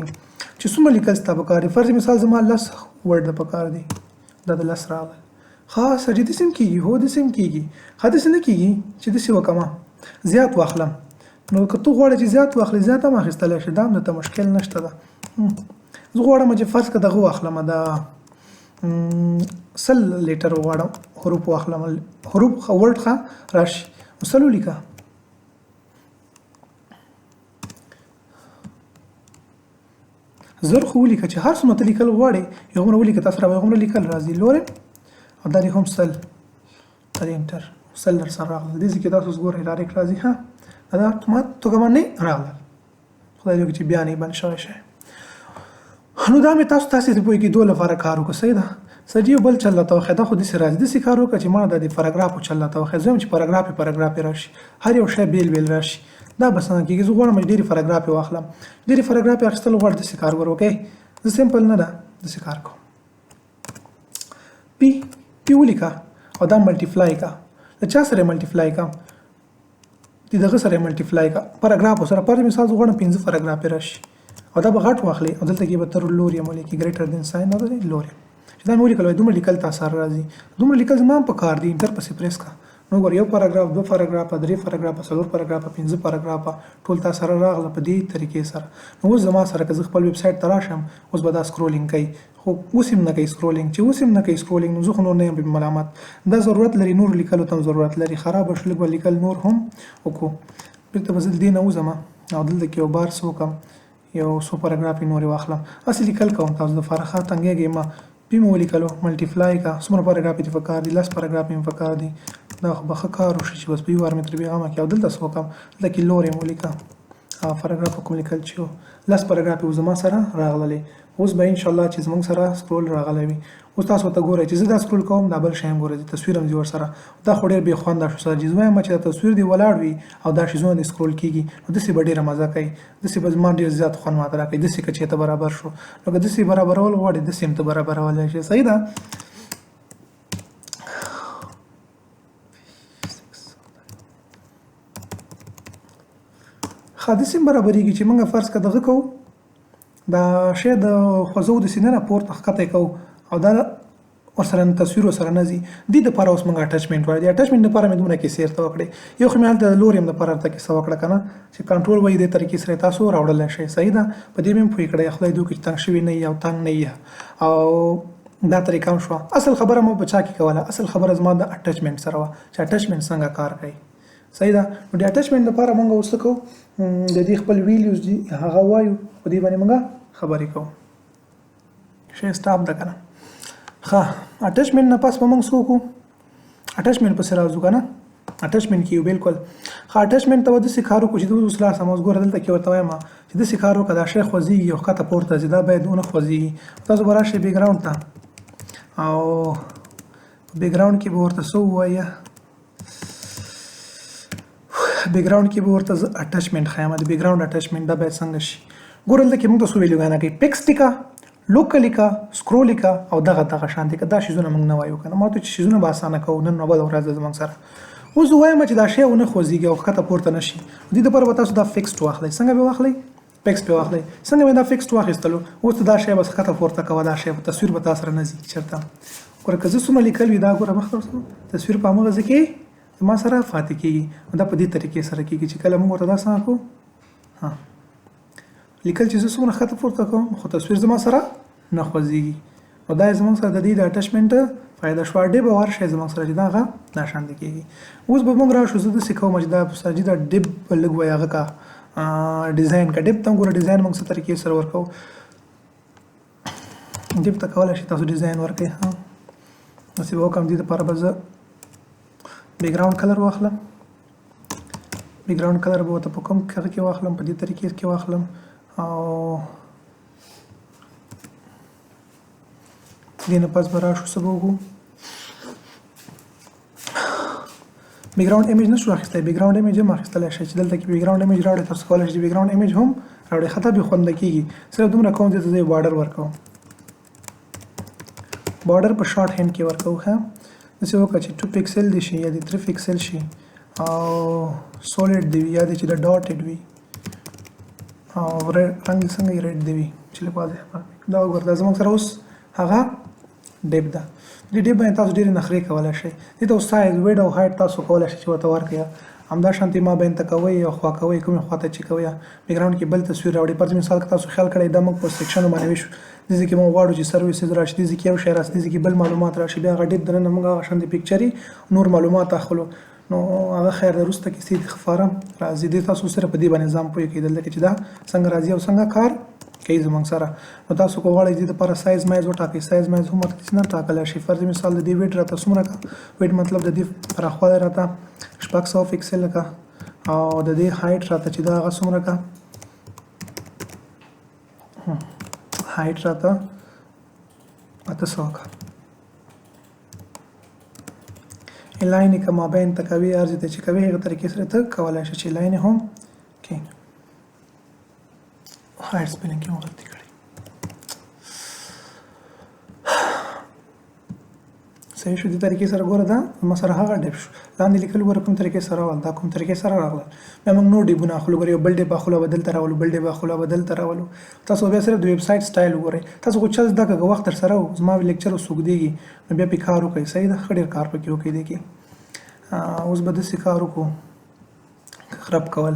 چې څومره لیکل ستا پکار دي فرض مثال زما 10 ورډ د پکار دي دا د 10 راغلی ښه سر جي داسې هم کېږي هو داسې هم کېږي ښه داسې نه کېږي چې داسې وکړم زیات واخلم نو که ته غواړې چې زیات واخلې زیات هم اخیستلی شي دا هم درته مشکل نشته ده زه غواړم چې فرض که دغه واخلم دا 100 لیټر غواړم حروف واخلم حروف ورډ ښه راشي نو 100 ولیکه زر خو ولیکه چې هر څومره ته لیکل غواړې یو هغومره ولیکه تا سره به هغومره لیکل راځي لورې او دا دې هم 100 دا دې انټر 100 در سره راغلل دې ځای کې تاسو اوس ګورئ ډایرکټ راځي ها دا اتومات توګه باندې راغلل خدای دې وکړي چې بیا نه بند شوی شی نو دا مې تاسو تاسې د پوه کېدو لپاره کار وکړو صحیح ده سر جي بل چل راته وښیه دا خو داسې راځي داسې کار وکړه چې ما دا د پاراګرافو چل راته وښیه زه یم چې پاراګراف یې راشي هر یو شی بیل بیل راشي دا به څنګه کېږي زه غواړم چې ډېرې پاراګراف یې واخلم ډېرې پاراګراف یې اخیستل غواړم داسې کار وکړئ زه سمپل نه ده داسې کار کوم پی ولیکه او دا ملټیپلای کا د چا سره ملټیپلای کا د دغه سره ملټیپلای کا پاراګراف سره پر مثال زه غواړم 15 پاراګراف یې راشي او دا به غټ واخلې او دلته کې به تر لوریم ولیکي ګریټر دین ساين او د لوریم چې دا مې ولیکل دومره لیکل تا سره راځي دومره لیکل زما په کار دي انټر پسې پریس کا نو ګور یو پاراګراف دو پاراګراف درې پاراګراف څلور پاراګراف 15 پاراګراف ټول تا سره راغله په دې طریقې سره نو اوس زما سره که زه خپل ویب سایټ ته راشم اوس به دا سکرولینګ کوي خو اوس هم نه کوي سکرولینګ چې اوس هم نه کوي سکرولینګ نو زه خو نور نه یم په ملامت دا ضرورت لري نور لیکلو ته ضرورت لري خراب شول به لیکل نور هم وکړو بیرته به زه دې نه وځم او دلته کې یو بار څه وکړم یو څو پاراګراف یې نورې واخلم هسې لیکل کوم تاسو دپاره ښه تنګېږئ ما پی مې ولیکلو ملټیپلای کا څومره پاراګراف یې پکار دي 10 پاراګراف یې پکار دي دا خو به ښه کار وشي چې بس په یو وار مې ترې بېغمه کړي او دلته څه وکړم دلته کې لورې مې ولیکه پاراګراف کوم لیکل چې لاس پاراګراف یو زما سره راغلی. اوس به ان شاء الله چې زموږ سره سکرول راغلی وي اوس تاسو ته ګورئ چې زه دا سکرول کوم دا بل شی هم ګورئ تصویر هم ور سره دا خو ډېر بې خونده شو سره چې وایم چې تصویر دی ولاړ وي او دا شیزونه دی سکرول کیږي نو داسې به ډېره مزه کوي داسې به زما ډېر زیات خوند ماته راکوي داسې که چېرته برابر شو نو که داسې برابرول غواړې داسې هم ته برابرولی شې صحیح ده. حادثه برابرېږي چې موږ فرض کړه دغه کوو دا شی د خوځو د سینې نه پورته ښکته کوو او دا ورسره تصویر ورسره نه ځي دې دپاره اوس موږ اټچمنټ وایو د اټچمنټ دپاره مې دومره کیسې درته وکړې یو خو مې هلته د لوریم دپاره درته کیسه وکړه که نه چې کنټرول وایي دې طریقې سره تاسو راوړلی شئ صحیح ده په دې مې هم پوه کړئ خدای دې وکړي چې تنګ شوي نه یي او تنګ نه یي او دا طریقه هم شوه. اصل خبره مو په چا کې کوله اصل خبره زما د اټچمنټ سره وه چې اټچمنټ څنګه کار کوي صحیح ده. نو د اټچمنټ لپاره موږ اوس څه کوو د دې خپل ویلیوز دي هغه وایو په دې باندې موږ خبرې کوو شی سټاپ ده که نه ښه اټچمنټ نه پس به موږ څه وکړو اټچمنټ پسې راځو که نه اټچمنټ کې یو بالکل ښه اټچمنټ ته به داسې کار وکړو چې د اوس لاس هم اوس ګوره دلته کې ورته وایم چې داسې کار وکړه دا شی خوځېږي او ښکته پورته ځي دا باید ونه خوځېږي تاسو به راشئ بیکګراونډ ته او بیکګراونډ کې به ورته څه ووایه بیکګراونډ کې به ورته زه اټچمنټ ښیم د بیکګراونډ اټچمنټ دا باید څنګه شي ګوره دلته کې موږ ته څو ویلیوګانې کوي پکس لیکه لوکه لیکه سکرول لیکه او دغه شانتې که دا شیزونه موږ نه وایو که نه ما ورته چې شیزونه به اسانه کوو نن بله ورځ ده زموږ سره اوس زه وایم چې دا شی ونه خوځېږي او ښکته پورته نه شي دې دپاره به تاسو دا فکسډ واخلئ څنګه به واخلئ فکسډ به واخلئ څنګه مې دا فکسډ واخیستلو اوس دا شی بس ښکته پورته کوه دا شی تصویر به تا سره نه ځي چېرته ګوره که زه څومره لیکل وي دا ګوره مخته تصویر په همغه ځای کې ما سره فاتح کېږي دا په دې طریقې سره کېږي چې کله موږ ورته دا څنګه کوو لیکل چې زه څومره ښکته پورته کوم خو تصویر زما سره نه خوځېږي نو دا یې زموږ سره د دې د اټچمنټ فایده شوه ډیب او هر شی زموږ سره چې دا هغه دا شانتې کېږي. اوس به موږ راشو زه داسې کوم چې دا ساجي دا ډیب لږ وایي هغه کا ډیزاین کا ډیب ته هم ګوره ډیزاین موږ څه طریقې سره ورکوو ډیب ته کولی شي تاسو ډیزاین ورکړئ داسې به وکړم دې دپاره به زه بیکګراونډ کلر واخلم بیکګراونډ کلر به ورته په کوم هغه کې واخلم په دې طریقې کې واخلم او دې نه پس به راشو څه به وکړو بیکګراونډ ایمیج نه شو اخیستی بیکګراونډ ایمیج هم اخیستلی شئ چې دلته کې بیکګراونډ ایمیج راوړئ تاسو کولی شئ چې بیکګراونډ ایمیج هم راوړئ ښه بې خونده کېږي صرف دومره کوم دې ته زه بارډر ورکوم بارډر په شارټ هینډ کې ورکوو ښه داسې وکړه چې 2 پکسل دي شي یا د 3 پکسل شي او سولیډ دی وي یا د چې د ډاټډ وي او رنګ څنګه یې ریډ دی وي چې لږ واضح دا وګوره دا زموږ سره اوس هغه ډیپ ده دې ډیپ باندې تاسو ډېرې نخرې کولی شئ دې ته سایز ویډ او هایټ تاسو کولی شئ چې ورته ورکړئ همدا شانتې ما بین ته کوئ او خوا کوئ کومې خوا ته چې کوئ بیکګراونډ کې بل تصویر راوړئ پر مثال که تاسو خیال کړئ دا موږ په سیکشنو باندې ویشو دې ځای کې موږ غواړو چې سرویسز راشي دې ځای کې یو شی راشي دې ځای کې بل معلومات راشي بیا هغه ډیپ دننه موږ هغه شانتې پیکچري نور معلومات اخلو نو هغه خیر وروسته کیسې د فارم راځي دې تاسو سره په دې باندې ځان پوه کړئ دلته کې چې دا څنګه راځي او څنګه کار کوي زموږ سره نو تاسو کو غواړئ دې لپاره سایز مایز وټاکئ سایز مایز هم ورته نه ټاکلی شي فرض مثال د دې ویډ راته څومره کا ویډ مطلب د دې پراخوالی راته 600 پکسل کا او د دې هایټ راته چې دا هغه څومره کا هایټ راته 800 کا لاین که مابین ته کوي ارزي ته چې کوي هغه طریقې سره ته کولی شي چې لاین هم کې هایټ سپیلینګ کې هم غلطي کړې صحیح شو دې طریقې سره ګوره دا ما سره هغه ډیپ شو لاندې لیکل ګوره کوم طریقې سره راغله دا کوم طریقې سره راغله بیا موږ نور ډیبونه اخلو ګوره یو بل ډیب اخلو به دلته راولو بل ډیب اخلو به دلته راولو تاسو بیا صرف د ویب سایټ سټایل وګورئ تاسو خو چل زده کړه وخت در سره و زما لیکچر اوس اوږدېږي نو بیا پې کار وکړئ صحیح ده ښه ډېر کار پکې وکړئ دې کې اوس به داسې کار وکړو خراب کول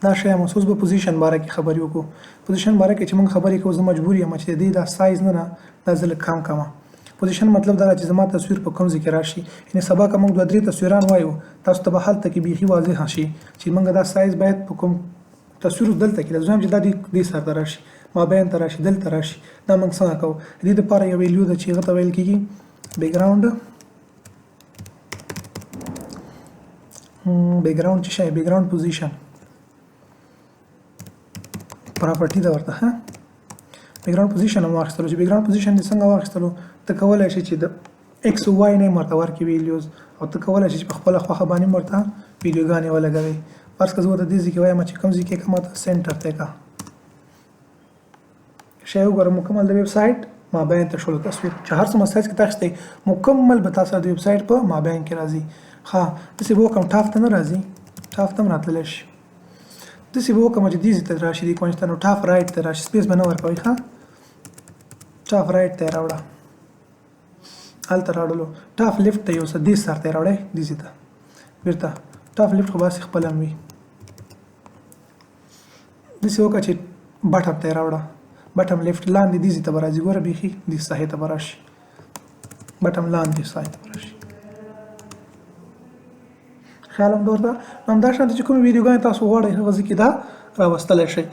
دا شی هم اوس به پوزیشن باره کې خبرې وکړو پوزیشن باره کې چې موږ خبرې کوو زه مجبور یم چې دې دا سایز نه دا زه لږ کم کړم پوزیشن مطلب دا چې زما تصویر په کوم ځای کې راشي یعنې سبا که موږ 2-3 تصویران وایو تاسو ته به هلته کې بیخي واضح شي چې موږ دا سایز باید په کوم تصویر دلته کې لازم چې دا دې سر ته راشي مابین ته راشي دلته راشي دا موږ څنګه کوو دې دپاره یو ویلیو ده چې هغه ته ویل کېږي بیکګراونډ چې شی بیکګراونډ پوزیشن پراپرټي دا ورته ها بیک ګراوند پوزیشن هم واخیستلو چې بیک ګراوند پوزیشن دې څنګه واخیستلو ته کولی شي چې د ایکس او وای نه ورته ورکړي ویډیوز او ته کولی شي چې په خپله خوښه باندې ورته ویډیوګانې ولګوي فرض کړه زه ورته دې ځای کې وایم چې کوم ځای کې کومه سنټر ته کا شی وګوره مکمل د ویب سایټ مابین ته شولو تصویر چې هر څه مسایز کې تاخته مکمل به تاسو د ویب سایټ په مابین کې راځي ها داسې به وکړم ټاف ته نه راځي ټاف ته هم راتللی شي داسې به وکړم چې دې ځای ته راشي دې کوم چې نو ټاف رایټ ته راشي سپیس به نه ورکوئ ښه ټاف رایټ ته یې راوړه هلته راوړلو ټاف لیفټ ته یو څه دې سر ته یې راوړی دې ځای ته بېرته ټاف لیفټ خو باسې خپله هم وي داسې وکړه چې بټم ته یې راوړه بټم لیفټ لاندې دې ځای ته به راځي ګوره بیخي دې ساحې ته به راشي بټم لاندې ساحې ته به راشي خیال هم ورته نو همدا شانته چې کومې ویډیوګانې تاسو غواړئ هغه ځای کې دا راوستلی شئ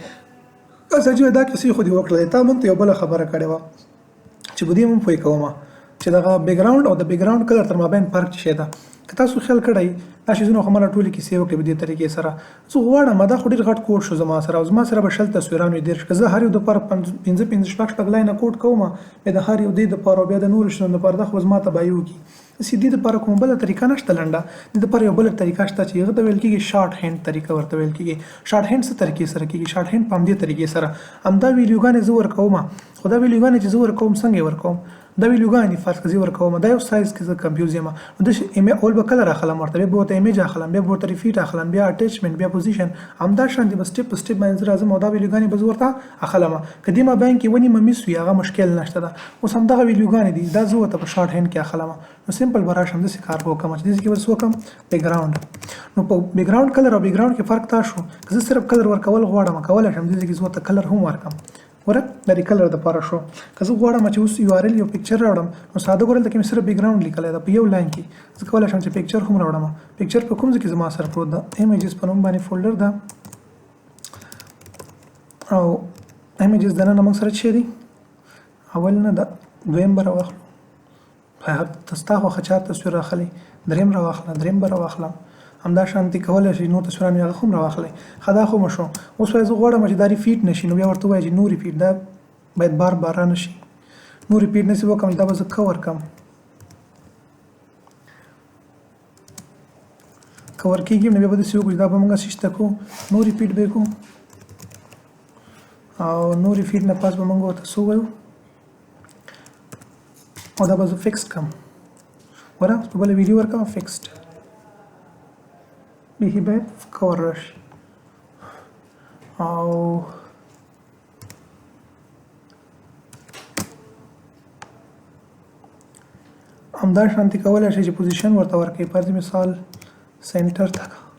اساجي دا کیسې خو دې وکړلې تا مونږ ته یو بله خبره کړې وه چې په دې هم پوه کوم چې دغه بیکګراوند او د بیکګراوند کلر تر مابین فرق څه شی ده که تاسو خیال کړئ دا شیزونه خو مله ټولې کیسې وکړې په دې طریقې سره زه غواړم دا خو ډېر غټ کوډ شو زما سره او زما سره به 60 تصویران وي دېرش که زه هر یو دپاره 15 شپږ لاینه کوډ کوم بیا د هر یو دې دپاره بیا د نورو شیانو دپاره دا خو زما تباهي وکړي داسې دې دپاره کومه بله طریقه نشته لنډه دې دپاره یو بله طریقه شته چې هغه ته ویل کېږي شارټ هینډ طریقه ورته ویل کېږي شارټ هینډ څه طریقې سره کېږي شارټ هینډ په همدې طریقې سره همدا ویډیوګانې زه ورکوم خو دا ویډیوګانې چې زه ورکوم څنګه یې ورکوم دا ویډیوګانې فرض کړه زه ورکوم دا یو سایز کې زه کنفیوز یم نو داسې اول به کلر اخلم ورته بیا به ورته ایمیج اخلم بیا به ورته ریفیټ اخلم بیا اټیچمنټ بیا پوزیشن همدا شانتې به سټپ په سټپ باندې زه راځم او دا ویډیوګانې به زه ورته اخلم که دې مابین کې ونیمه میس وي هغه مشکل نشته ده اوس همدغه ویډیوګانې دي دا زه ورته په شارټ هینډ کې اخلم نو سمپل به راشم داسې کار به وکړم چې داسې کې به څه وکړم بیکګراوند نو په بیکګراوند کلر او بیکګراوند کې فرق دا شو که زه صرف کلر ورکول غواړم کولی شم داسې کې زه ورته کلر هم ورکړم ګوره دا د کلر دپاره شو که زه غواړم چې اوس یو آر ال یو پکچر راوړم نو ساده ګوره دلته کې مې صرف بیکګراوند لیکلی ده په یو لاین کې زه کولی شم چې پکچر هم راوړم پکچر په کوم ځای کې زما سره پروت ده ایمیجز په نوم باندې فولډر ده او ایمیجز دننه موږ سره څه دي اول نه ده دویم به راواخلو ستا خوښه چا تصویر راخلی دریم راواخله دریم به راواخلم همدا شانتي کولی شي نور تصویران یې هغه هم راواخلی ښه دا خو مو شو اوس وایي زه غواړم چې دا ریپیټ نه شي نو بیا ورته ووایي چې نو ریپیټ دا باید بار بار را نه شي نو ریپیټ نسی وکړم دا به زه کور کړم کور کېږي نو بیا به داسې وکړو چې دا به موږ سیسته کړو نو ریپیټ به یې کړو او نو ریپیټ نه پاس به موږ ورته څه ووایو او دا به زه فکس کړم ګوره په بله ویډیو ورکړم فکسډ بیخي باید کور راشي او همدا شانتي کولی شي چې پوزیشن ورته ورکړي فرض مثال سنټر ته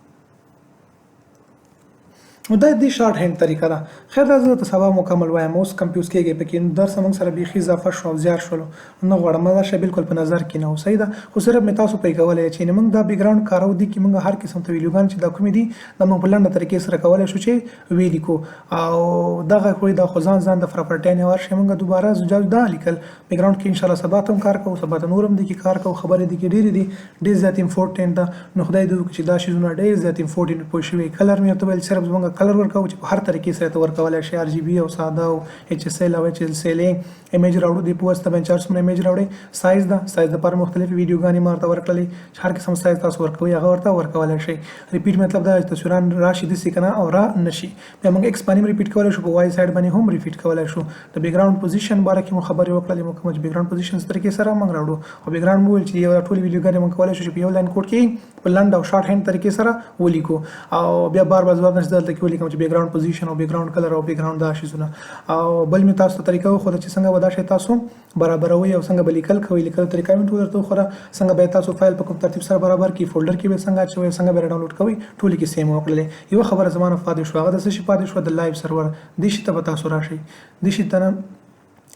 نو دا د شارټ هینډ طریقه ده خیر دا زه ته سبا مکمل وایم اوس کمپیوز کېږي پکې نو درس موږ سره بیخي اضافه شو او زیات شولو نه غواړم دا شی بالکل په نظر کې نه و صحیح ده خو صرف مې تاسو پرې کولی چې موږ دا بیکګراوند کارو دي چې موږ هر قسم ته ویډیوګان چې دا کومې دي دا موږ په لنډه طریقې سره کولی شو چې ویډیو کو او دغه خو دا خو ځان د پراپرټیانې ورشي موږ دوباره جدا لیکل بیکګراوند کې انشاءالله سبا ته هم کار کوو سبا ته نور هم دي کې کار کوو خبرې دي کې ډېرې دي ډېر زیات امپورټنټ ده نو خدای دې وکړي چې دا شیزونه ډېر زیات امپورټنټ پوه شوي کلر مې ورته ویل صرف زموږ کلر ورکوو چې په هر طریقې سره ته ورکولی شي RGB او ساده او HSL او HLCL ایمیج راوړو دې په واسطه باندې چارج څومره ایمیج راوړئ سایز ده سایز دپاره مختلفې ویډیوګانې ما ورته ورکړلې چې هر قسم سایز تاسو ورکوئ هغه ورته ورکولی شئ ریپیټ مطلب دا چې تصویران راشي داسې که نه او را نه شي بیا موږ ایکس باندې هم ریپیټ کولی شو په وای سایډ باندې هم ریپیټ کولی شو د بیکګراوند پوزیشن باره کې مو خبرې وکړلې موږ کومه چې بیکګراوند پوزیشن طریقې سره موږ راوړو او بیکګراوند مو ویل چې یو ټولې ویډیوګانې موږ کولی شو چې په یو لاین کوډ کې په لنډ او شارټ هینډ طریقې سره ولیکو او بیا بار بار ځواب نشته دلته کې ولیکم چې بیکګراوند پوزیشن او بیکګراوند کلر او بیکګراوند دا شیزونه او بل مې تاسو ته طریقه وښوده چې څنګه به دا شی تاسو برابروي او څنګه به لیکل کوئ لیکل طریقه مې ټول درته وښوده څنګه به تاسو فایل په کوم ترتیب سره برابر کړئ فولډر کې به څنګه اچوئ څنګه به ډاونلوډ کوئ ټولې کې سیم وکړلې یوه خبره زما نه پاتې شوه هغه د څه شي پاتې شوه د لایو سرور دې شي ته به تاسو راشئ دې شي ته نه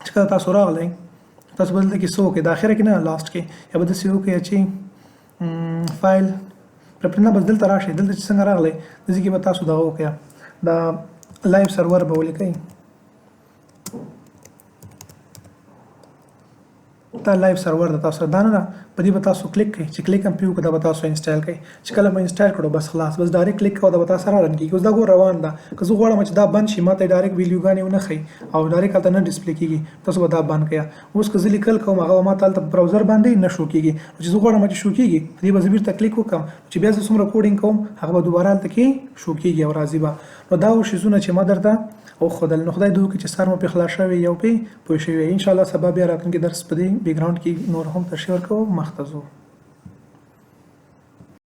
چې کله تاسو راغلی تاسو به دلته کې څه وکړئ د اخره کې نه لاسټ کې یا به داسې وکړئ چې فایل پرپرنه بس دلته راشئ دلته چې څنګه راغلی داسې کې به تاسو دغه وکړئ دا لایو سرور به ولیکئ دا لایو سرور د تاسو دا نه په دې به تاسو کلیک کړئ چې کلیک هم پیو کړه به تاسو انسټال کړئ چې کله مې انسټال کړو بس خلاص بس ډایرکټ کلیک کوو دا به تاسو ران کیږي اوس دا ګور روان ده که زه غواړم چې دا بند شي ماته ډایرکټ ویډیوګانې ونه ښي او ډایرکټ هلته نه ډسپلی کیږي تاسو به دا بند کړئ اوس که زه لیکل کوم هغه ماته هلته براوزر باندې نه شو کیږي چې زه غواړم چې شو کیږي دې به زه بیرته کلیک وکړم چې بیا زه څومره کوډینګ کوم هغه به دوباره هلته کې شو کیږي او راځي به نو دا شیزونه چې ما درته وښودل نو خدای دې وکړي چې سر مو پرې خلاص شوی یو پوه شوی انشاءالله سبا بیا راتلونکي درس په دې بیک ګراوند کې نور هم تشریح ورکوم مخ ته ځو